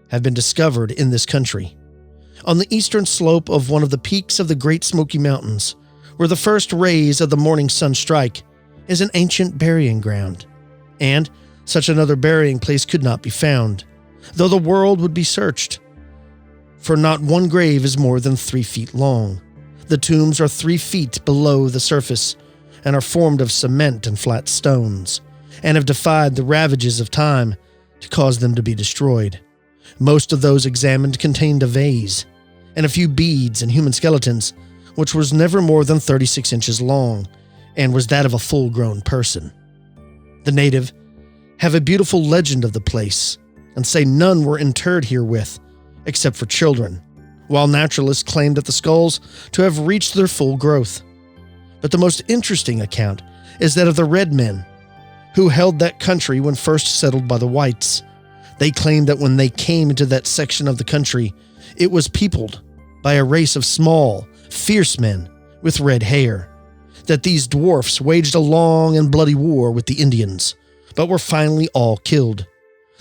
have been discovered in this country. On the eastern slope of one of the peaks of the Great Smoky Mountains, where the first rays of the morning sun strike, is an ancient burying ground, and such another burying place could not be found, though the world would be searched. For not one grave is more than 3 feet long. The tombs are 3 feet below the surface and are formed of cement and flat stones, and have defied the ravages of time to cause them to be destroyed. Most of those examined contained a vase and a few beads and human skeletons, which was never more than 36 inches long and was that of a full-grown person. The native have a beautiful legend of the place and say none were interred herewith except for children, while naturalists claimed that the skulls to have reached their full growth. But the most interesting account is that of the red men who held that country when first settled by the whites. They claimed that when they came into that section of the country, it was peopled by a race of small, fierce men with red hair, that these dwarfs waged a long and bloody war with the Indians, but were finally all killed,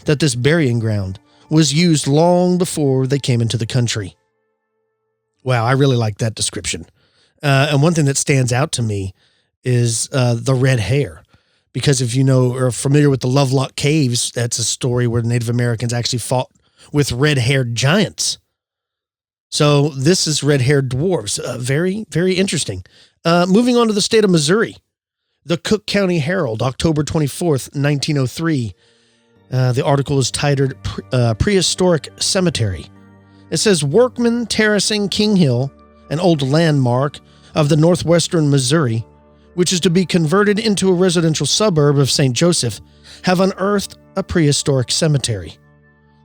that this burying ground was used long before they came into the country. Wow, I really like that description. And one thing that stands out to me is the red hair. Because if you know or are familiar with the Lovelock Caves, that's a story where Native Americans actually fought with red-haired giants. So this is red-haired dwarves. Very, very interesting. Moving on to the state of Missouri. The Cook County Herald, October 24th, 1903. The article is titled Prehistoric Cemetery. It says, workmen terracing King Hill, an old landmark of the northwestern Missouri, which is to be converted into a residential suburb of St. Joseph, have unearthed a prehistoric cemetery.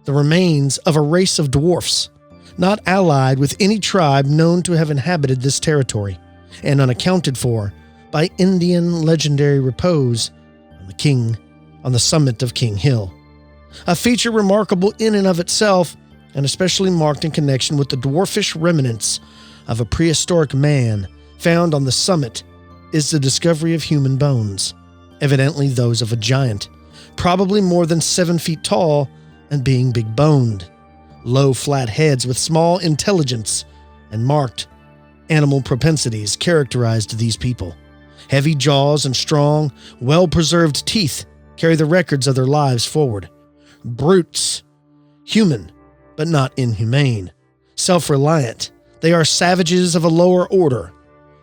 The remains of a race of dwarfs, not allied with any tribe known to have inhabited this territory, and unaccounted for by Indian legendary repose on the summit of King Hill. A feature remarkable in and of itself, and especially marked in connection with the dwarfish remnants of a prehistoric man found on the summit, is the discovery of human bones, evidently those of a giant, probably more than 7 feet tall and being big-boned. Low, flat heads with small intelligence and marked animal propensities characterized these people. Heavy jaws and strong, well-preserved teeth carry the records of their lives forward. Brutes, human, but not inhumane. Self-reliant, they are savages of a lower order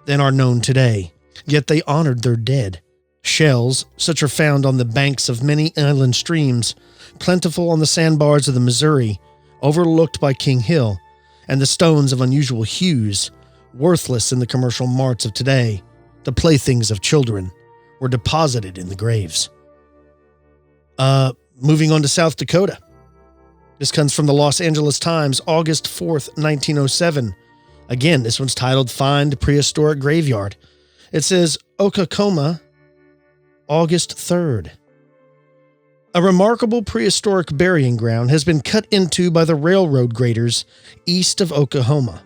than are known today. Yet they honored their dead. Shells, such are found on the banks of many inland streams, plentiful on the sandbars of the Missouri, overlooked by King Hill, and the stones of unusual hues, worthless in the commercial marts of today, the playthings of children, were deposited in the graves. Moving on to South Dakota. This comes from the Los Angeles Times, August 4th, 1907. Again, this one's titled Find Prehistoric Graveyard. It says, Okakoma, August 3rd. A remarkable prehistoric burying ground has been cut into by the railroad graders east of Oklahoma,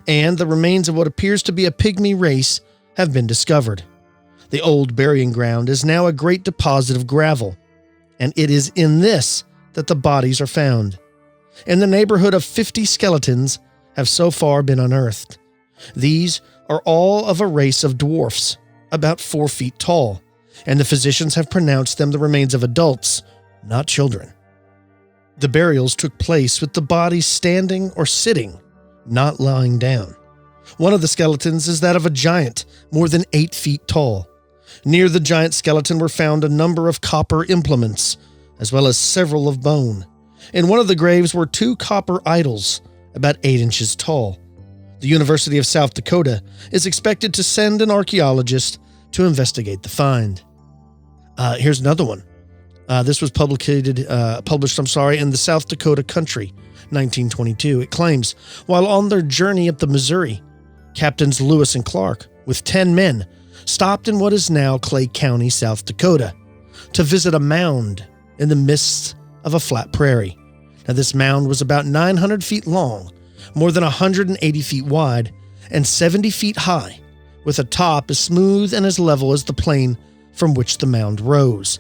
and the remains of what appears to be a pygmy race have been discovered. The old burying ground is now a great deposit of gravel, and it is in this that the bodies are found. In the neighborhood of 50 skeletons have so far been unearthed. These are all of a race of dwarfs, about 4 feet tall, and the physicians have pronounced them the remains of adults, not children. The burials took place with the bodies standing or sitting, not lying down. One of the skeletons is that of a giant, more than 8 feet tall. Near the giant skeleton were found a number of copper implements, as well as several of bone. In one of the graves were 2 copper idols, about 8 inches tall. The University of South Dakota is expected to send an archaeologist to investigate the find. Here's another one. This was published in the South Dakota Country, 1922. It claims, while on their journey up the Missouri, Captains Lewis and Clark, with 10 men, stopped in what is now Clay County, South Dakota, to visit a mound in the midst of a flat prairie. Now, this mound was about 900 feet long, more than 180 feet wide, and 70 feet high, with a top as smooth and as level as the plain from which the mound rose.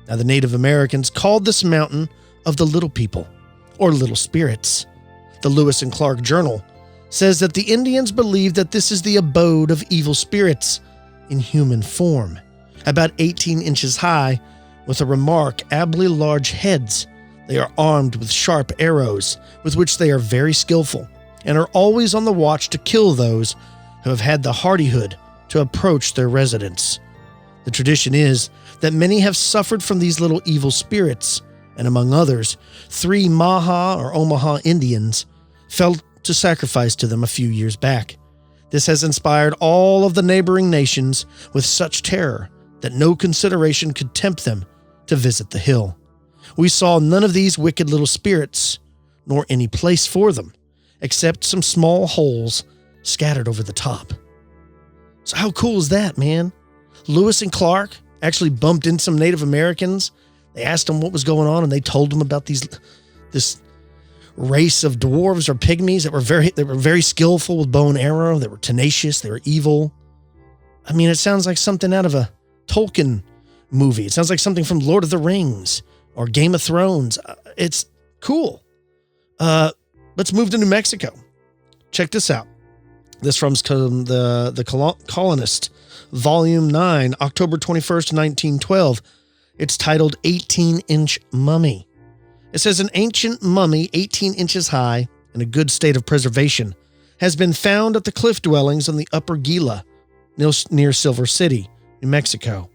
Now, the Native Americans called this mountain of the Little People, or Little Spirits. The Lewis and Clark Journal says that the Indians believed that this is the abode of evil spirits in human form, about 18 inches high, with a remarkably large heads. They are armed with sharp arrows, with which they are very skillful, and are always on the watch to kill those who have had the hardihood to approach their residence. The tradition is that many have suffered from these little evil spirits, and among others, 3 Maha or Omaha Indians fell to sacrifice to them a few years back. This has inspired all of the neighboring nations with such terror that no consideration could tempt them to visit the hill. We saw none of these wicked little spirits, nor any place for them, except some small holes scattered over the top. So how cool is that, man? Lewis and Clark actually bumped into some Native Americans. They asked them what was going on, and they told them about this race of dwarves or pygmies that were very skillful with bow and arrow. They were tenacious. They were evil. I mean, it sounds like something out of a Tolkien movie. It sounds like something from Lord of the Rings or Game of Thrones. It's cool. Let's move to New Mexico. Check this out. This from the Colonist, Volume 9, October 21st, 1912. It's titled 18-Inch Mummy. It says an ancient mummy 18 inches high in a good state of preservation has been found at the cliff dwellings on the Upper Gila near Silver City, New Mexico.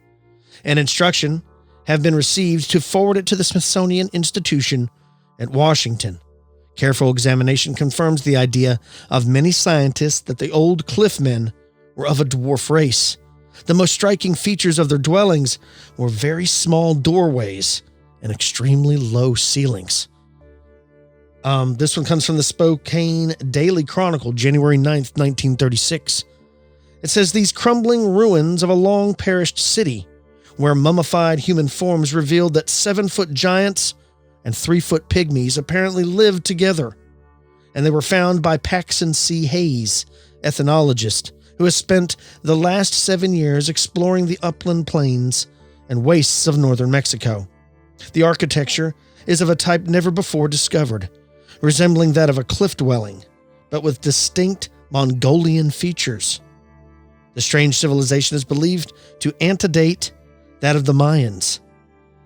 An instruction have been received to forward it to the Smithsonian Institution at Washington. Careful examination confirms the idea of many scientists that the old cliff men were of a dwarf race. The most striking features of their dwellings were very small doorways and extremely low ceilings. This one comes from the Spokane Daily Chronicle, January 9th, 1936. It says, these crumbling ruins of a long perished city, where mummified human forms revealed that 7-foot giants and 3-foot pygmies apparently lived together. And they were found by Paxson C. Hayes, ethnologist, who has spent the last 7 years exploring the upland plains and wastes of northern Mexico. The architecture is of a type never before discovered, resembling that of a cliff dwelling, but with distinct Mongolian features. The strange civilization is believed to antedate that of the Mayans.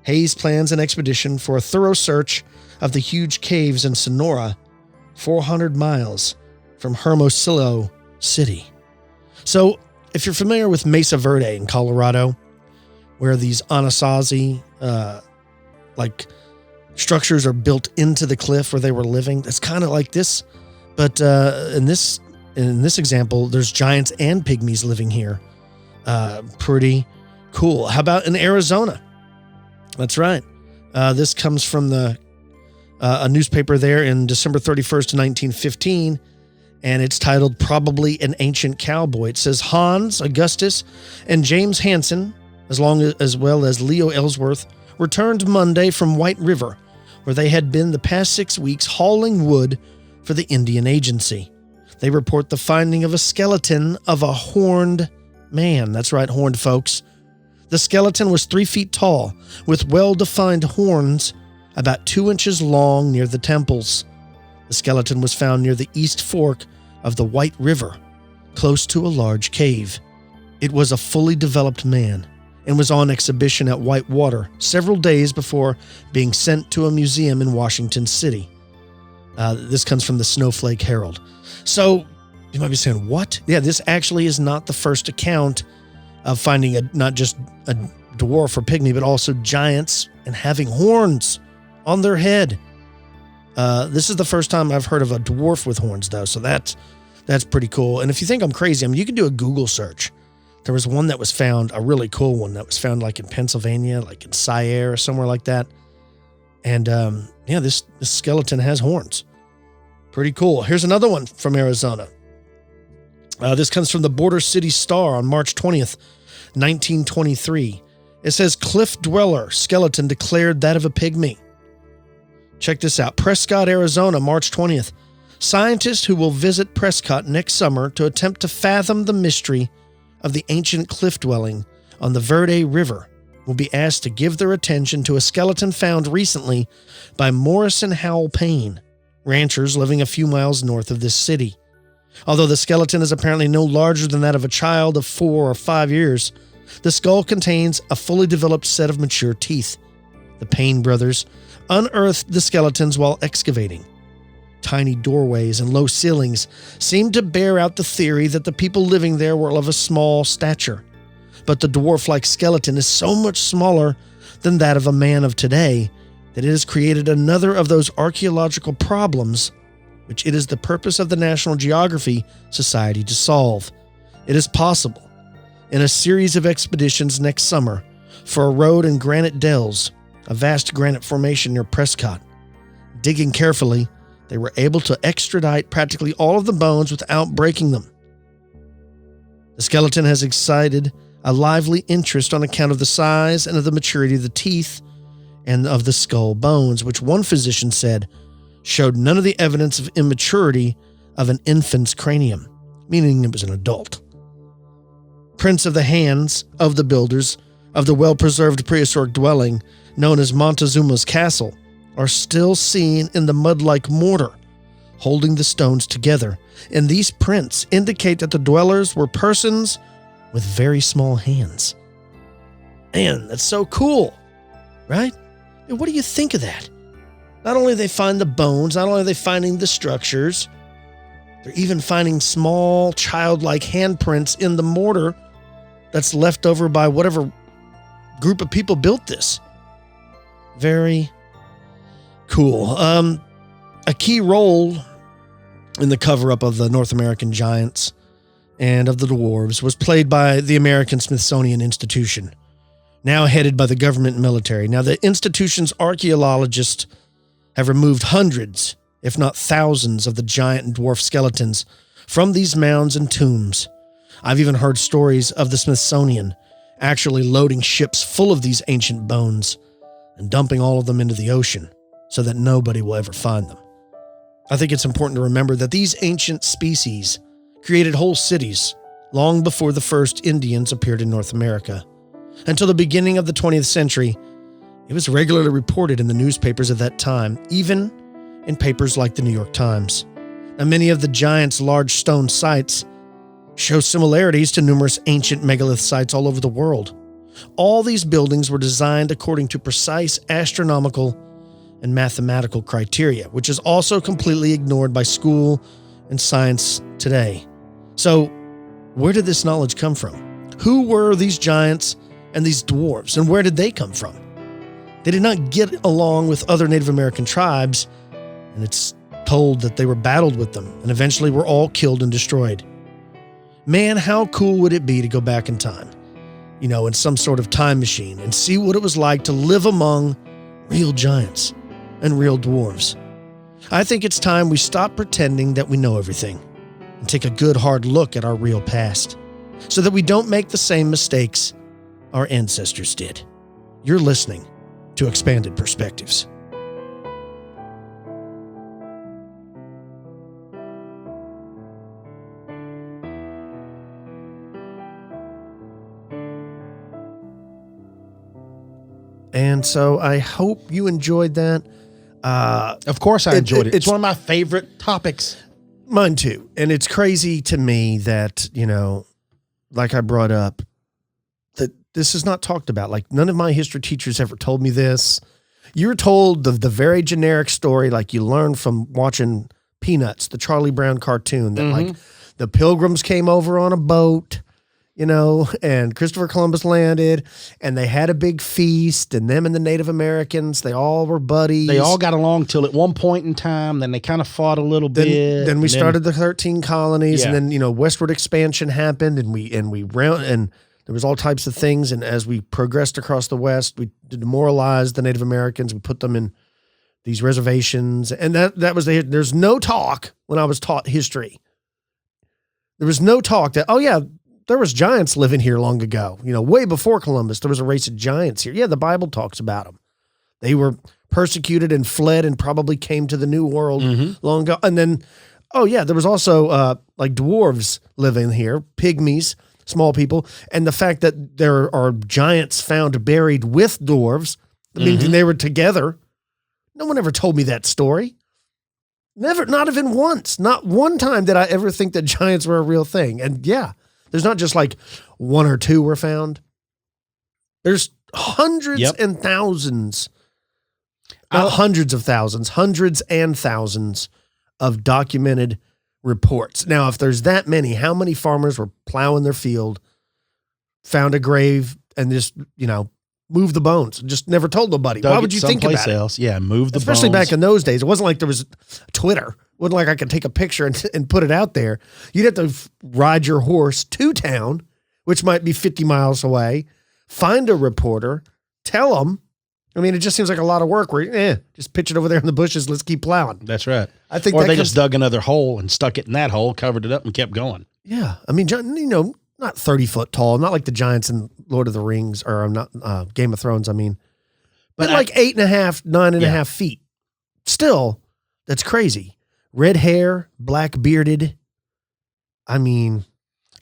Hayes plans an expedition for a thorough search of the huge caves in Sonora, 400 miles from Hermosillo City. So, if you're familiar with Mesa Verde in Colorado, where these Anasazi structures are built into the cliff where they were living, it's kind of like this, but in this example, there's giants and pygmies living here. Pretty cool. How about in Arizona? That's right. This comes from a newspaper there in December 31st, 1915, and it's titled Probably an Ancient Cowboy. It says Hans, Augustus, and James Hansen, as well as Leo Ellsworth, returned Monday from White River, where they had been the past 6 weeks hauling wood for the Indian Agency. They report the finding of a skeleton of a horned man. That's right, horned folks. The skeleton was 3 feet tall, with well-defined horns about 2 inches long near the temples. The skeleton was found near the east fork of the White River, close to a large cave. It was a fully developed man and was on exhibition at Whitewater several days before being sent to a museum in Washington City. This comes from the Snowflake Herald. So you might be saying, what? Yeah, this actually is not the first account of finding not just a dwarf or pygmy, but also giants and having horns on their head. This is the first time I've heard of a dwarf with horns, though, so that's pretty cool. And if you think I'm crazy, I mean, you can do a Google search. There was one that was found, a really cool one that was found like in Pennsylvania, like in Sierre or somewhere like that. And this skeleton has horns. Pretty cool. Here's another one from Arizona. This comes from the Border City Star on March 20th, 1923. It says, Cliff Dweller skeleton declared that of a pygmy. Check this out. Prescott, Arizona, March 20th. Scientists who will visit Prescott next summer to attempt to fathom the mystery of the ancient cliff dwelling on the Verde River will be asked to give their attention to a skeleton found recently by Morris and Howell Payne, ranchers living a few miles north of this city. Although the skeleton is apparently no larger than that of a child of 4 or 5 years, the skull contains a fully developed set of mature teeth. The Payne brothers unearthed the skeletons while excavating. Tiny doorways and low ceilings seemed to bear out the theory that the people living there were of a small stature. But the dwarf-like skeleton is so much smaller than that of a man of today that it has created another of those archaeological problems which it is the purpose of the National Geography Society to solve. It is possible, in a series of expeditions next summer, for a road in Granite Dells, a vast granite formation near Prescott. Digging carefully, they were able to extradite practically all of the bones without breaking them. The skeleton has excited a lively interest on account of the size and of the maturity of the teeth and of the skull bones, which one physician said showed none of the evidence of immaturity of an infant's cranium, meaning it was an adult. Prints of the hands of the builders of the well-preserved prehistoric dwelling known as Montezuma's Castle are still seen in the mud-like mortar, holding the stones together, and these prints indicate that the dwellers were persons with very small hands. Man, that's so cool, right? And what do you think of that? Not only do they find the bones, not only are they finding the structures, they're even finding small childlike handprints in the mortar that's left over by whatever group of people built this. Very cool. A key role in the cover-up of the North American giants and of the dwarves was played by the American Smithsonian Institution, now headed by the government and military. Now, the institution's archaeologists have removed hundreds, if not thousands, of the giant and dwarf skeletons from these mounds and tombs. I've even heard stories of the Smithsonian actually loading ships full of these ancient bones and dumping all of them into the ocean so that nobody will ever find them. I think it's important to remember that these ancient species created whole cities long before the first Indians appeared in North America. Until the beginning of the 20th century, it was regularly reported in the newspapers of that time, even in papers like the New York Times. And many of the giants' large stone sites show similarities to numerous ancient megalith sites all over the world. All these buildings were designed according to precise astronomical and mathematical criteria, which is also completely ignored by school and science today. So, where did this knowledge come from? Who were these giants and these dwarves, and where did they come from? They did not get along with other Native American tribes, and it's told that they were battled with them and eventually were all killed and destroyed. Man, how cool would it be to go back in time, in some sort of time machine and see what it was like to live among real giants and real dwarves. I think it's time we stop pretending that we know everything and take a good hard look at our real past so that we don't make the same mistakes our ancestors did. You're listening to to Expanded Perspectives. And so I hope you enjoyed that. Of course I enjoyed it. It's one of my favorite topics. Mine too. And it's crazy to me that, like I brought up, that this is not talked about. Like, none of my history teachers ever told me this. You're told the very generic story, like you learned from watching Peanuts, the Charlie Brown cartoon, that like the Pilgrims came over on a boat, and Christopher Columbus landed, and they had a big feast, and them and the Native Americans, they all were buddies. They all got along till at one point in time, then they kind of fought a little bit. Then we started the 13 colonies, and then, westward expansion happened, and there was all types of things, and as we progressed across the West, we demoralized the Native Americans, we put them in these reservations, and that was there's no talk when I was taught history. There was no talk that, there was giants living here long ago. Way before Columbus, there was a race of giants here. Yeah, the Bible talks about them. They were persecuted and fled and probably came to the New World long ago. And then, there was also like dwarves living here, pygmies, small people. And the fact that there are giants found buried with dwarves, meaning they were together. No one ever told me that story. Never, not even once. Not one time did I ever think that giants were a real thing. And there's not just like one or two were found. There's hundreds and thousands, not hundreds of thousands, hundreds and thousands of documented reports. Now, if there's that many, how many farmers were plowing their field, found a grave, and just, moved the bones, just never told nobody? Why would you think about else? Yeah, move the bones. Especially back in those days. It wasn't like there was Twitter. It wasn't like I could take a picture and put it out there. You'd have to ride your horse to town, which might be 50 miles away, find a reporter, tell them. I mean, it just seems like a lot of work where, just pitch it over there in the bushes. Let's keep plowing. That's right. I think or they just dug another hole and stuck it in that hole, covered it up, and kept going. Yeah. I mean, not 30 foot tall, not like the giants in Lord of the Rings or not Game of Thrones. I mean, but like 8.5, 9.5 feet. Still, that's crazy. Red hair, black bearded. I mean,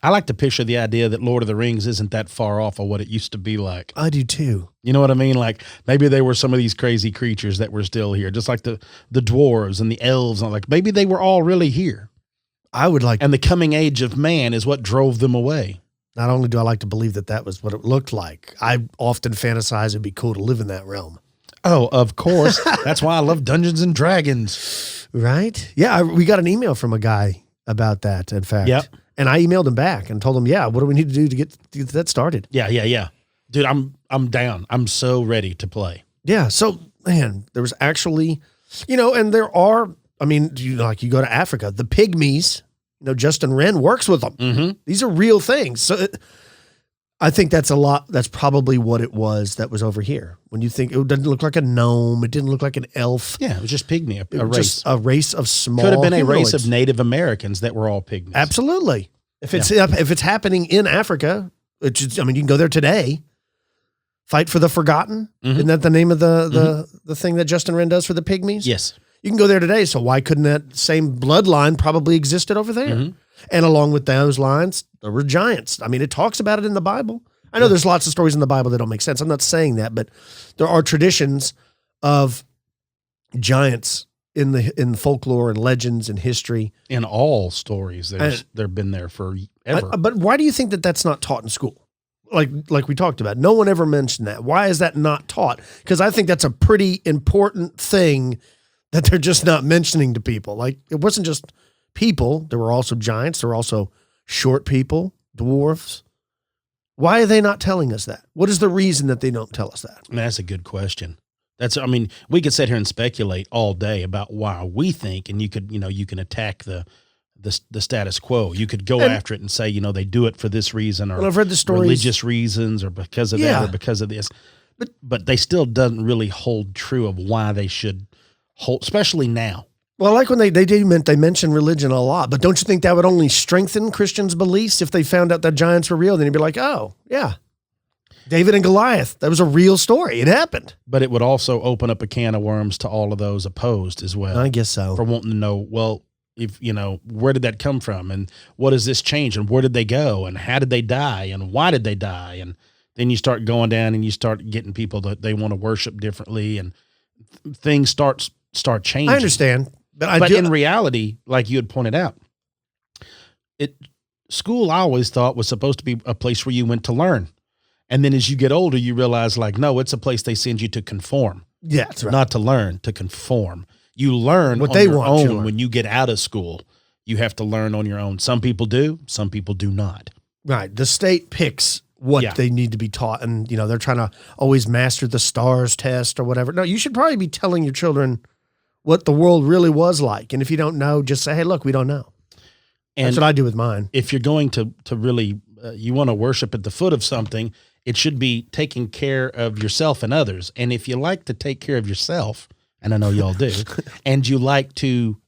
I like to picture the idea that Lord of the Rings isn't that far off of what it used to be like. I do too. You know what I mean? Like maybe they were some of these crazy creatures that were still here, just like the dwarves and the elves. And like maybe they were all really here. I would like, and the coming age of man is what drove them away. Not only do I like to believe that was what it looked like, I often fantasize it'd be cool to live in that realm. Oh, of course. That's why I love Dungeons and Dragons. Right? Yeah, we got an email from a guy about that, in fact. Yep. And I emailed him back and told him, what do we need to do to get that started? Yeah. Dude, I'm down. I'm so ready to play. Yeah, so, man, there was actually, and there are, I mean, you go to Africa, the Pygmies, Justin Wren works with them. Mm-hmm. These are real things. So I think that's probably what it was that was over here. When you think it didn't look like a gnome, it didn't look like an elf. Yeah, it was just pygmy, a race. Just a race of small Could have been humanoids. a race of Native Americans that were all pygmies. Absolutely. If it's happening in Africa, you can go there today. Fight for the Forgotten. Mm-hmm. Isn't that the name of the thing that Justin Wren does for the Pygmies? Yes. You can go there today, so why couldn't that same bloodline probably existed over there? Mm-hmm. And along with those lines, there were giants. I mean, it talks about it in the Bible. I know there's lots of stories in the Bible that don't make sense. I'm not saying that, but there are traditions of giants in the folklore and legends and history. In all stories, they've been there forever. But why do you think that that's not taught in school? Like we talked about, no one ever mentioned that. Why is that not taught? Because I think that's a pretty important thing that they're just not mentioning to people. Like, it wasn't just people. There were also giants. There were also short people, dwarfs. Why are they not telling us that? What is the reason that they don't tell us that? That's a good question. We could sit here and speculate all day about why we think, and you can attack the status quo. You could go after it and say, they do it for this reason, or I've read the stories, religious reasons, or because of that, or because of this. But they still doesn't really hold true of why they should hold, especially now. Well, like when they mention religion a lot, but don't you think that would only strengthen Christians' beliefs if they found out that giants were real? Then you'd be like, oh, yeah. David and Goliath. That was a real story. It happened. But it would also open up a can of worms to all of those opposed as well. I guess so. For wanting to know, well, if where did that come from, and what does this change, and where did they go, and how did they die, and why did they die, and then you start going down and you start getting people that they want to worship differently, and things start changing. I understand, but in reality, like you had pointed out, school I always thought was supposed to be a place where you went to learn, and then as you get older, you realize like, no, it's a place they send you to conform. Yeah, that's right. Not to learn, to conform. You learn what on they your want own when you get out of school. You have to learn on your own. Some people do, some people do not. Right. The state picks what they need to be taught, and they're trying to always master the STARS test or whatever. No, you should probably be telling your children what the world really was like. And if you don't know, just say, hey, look, we don't know. And that's what I do with mine. If you're going to really, you want to worship at the foot of something, it should be taking care of yourself and others. And if you like to take care of yourself, and I know y'all do, and you like to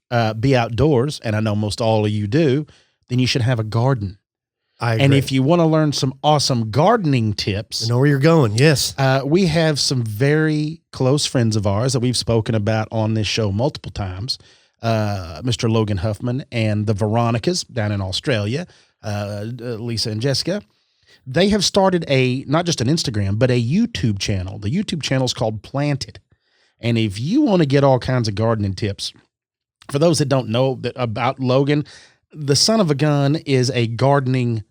be outdoors, and I know most all of you do, then you should have a garden. I agree. And if you want to learn some awesome gardening tips, I know where you're going. Yes. we have some very close friends of ours that we've spoken about on this show multiple times. Mr. Logan Huffman and the Veronicas down in Australia, Lisa and Jessica. They have started not just an Instagram, but a YouTube channel. The YouTube channel is called Planted. And if you want to get all kinds of gardening tips, for those that don't know about Logan, the son of a gun is a gardening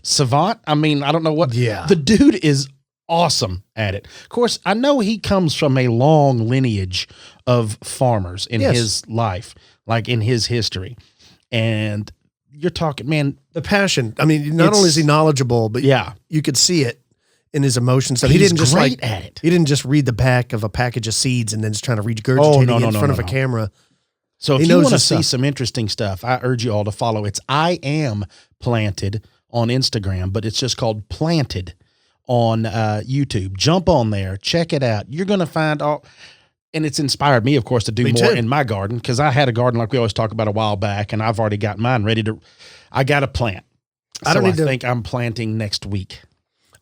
savant. I mean, I don't know what. Yeah. The dude is awesome at it. Of course, I know he comes from a long lineage of farmers in his life, like in his history. And you're talking, man. The passion. I mean, not only is he knowledgeable, but you could see it in his emotions. So he didn't just great at it. He didn't just read the back of a package of seeds and then just trying to regurgitate it in front of a camera. So if you want to see some interesting stuff, I urge you all to follow. It's I Am Planted on Instagram, but it's just called Planted on YouTube. Jump on there, check it out. You're going to find all, and it's inspired me, of course, to do more in my garden, because I had a garden like we always talk about a while back, and I've already got mine ready to. I got to plant. I think I'm planting next week.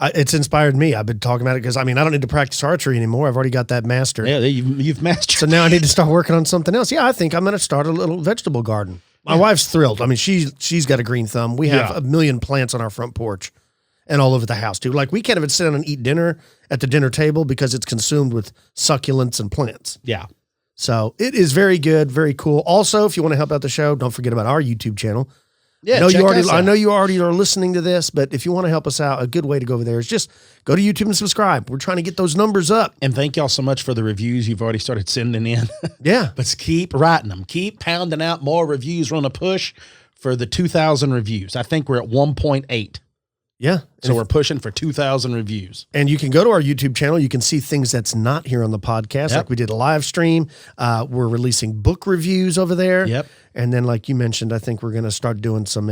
It's inspired me. I've been talking about it because, I don't need to practice archery anymore. I've already got that mastered. Yeah, you've mastered. So now I need to start working on something else. Yeah, I think I'm going to start a little vegetable garden. My wife's thrilled. I mean, she's got a green thumb. We have a million plants on our front porch and all over the house, too. Like, we can't even sit down and eat dinner at the dinner table because it's consumed with succulents and plants. Yeah. So it is very good, very cool. Also, if you want to help out the show, don't forget about our YouTube channel. Yeah, I know you already are listening to this, but if you want to help us out, a good way to go over there is just go to YouTube and subscribe. We're trying to get those numbers up. And thank y'all so much for the reviews you've already started sending in. Yeah. But keep writing them. Keep pounding out more reviews. We're on a push for the 2,000 reviews. I think we're at 1.8. Yeah. So we're pushing for 2,000 reviews. And you can go to our YouTube channel. You can see things that's not here on the podcast. Like we did a live stream. We're releasing book reviews over there. Yep. And then, like you mentioned, I think we're going to start doing some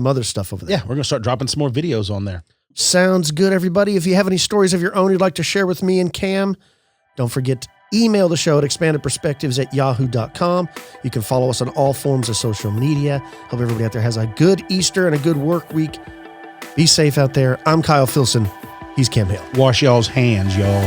other stuff over there. Yeah, we're going to start dropping some more videos on there. Sounds good, everybody. If you have any stories of your own you'd like to share with me and Cam, don't forget to email the show at expandedperspectives@yahoo.com. You can follow us on all forms of social media. Hope everybody out there has a good Easter and a good work week. Be safe out there. I'm Kyle Filson. He's Cam Hale. Wash y'all's hands, y'all.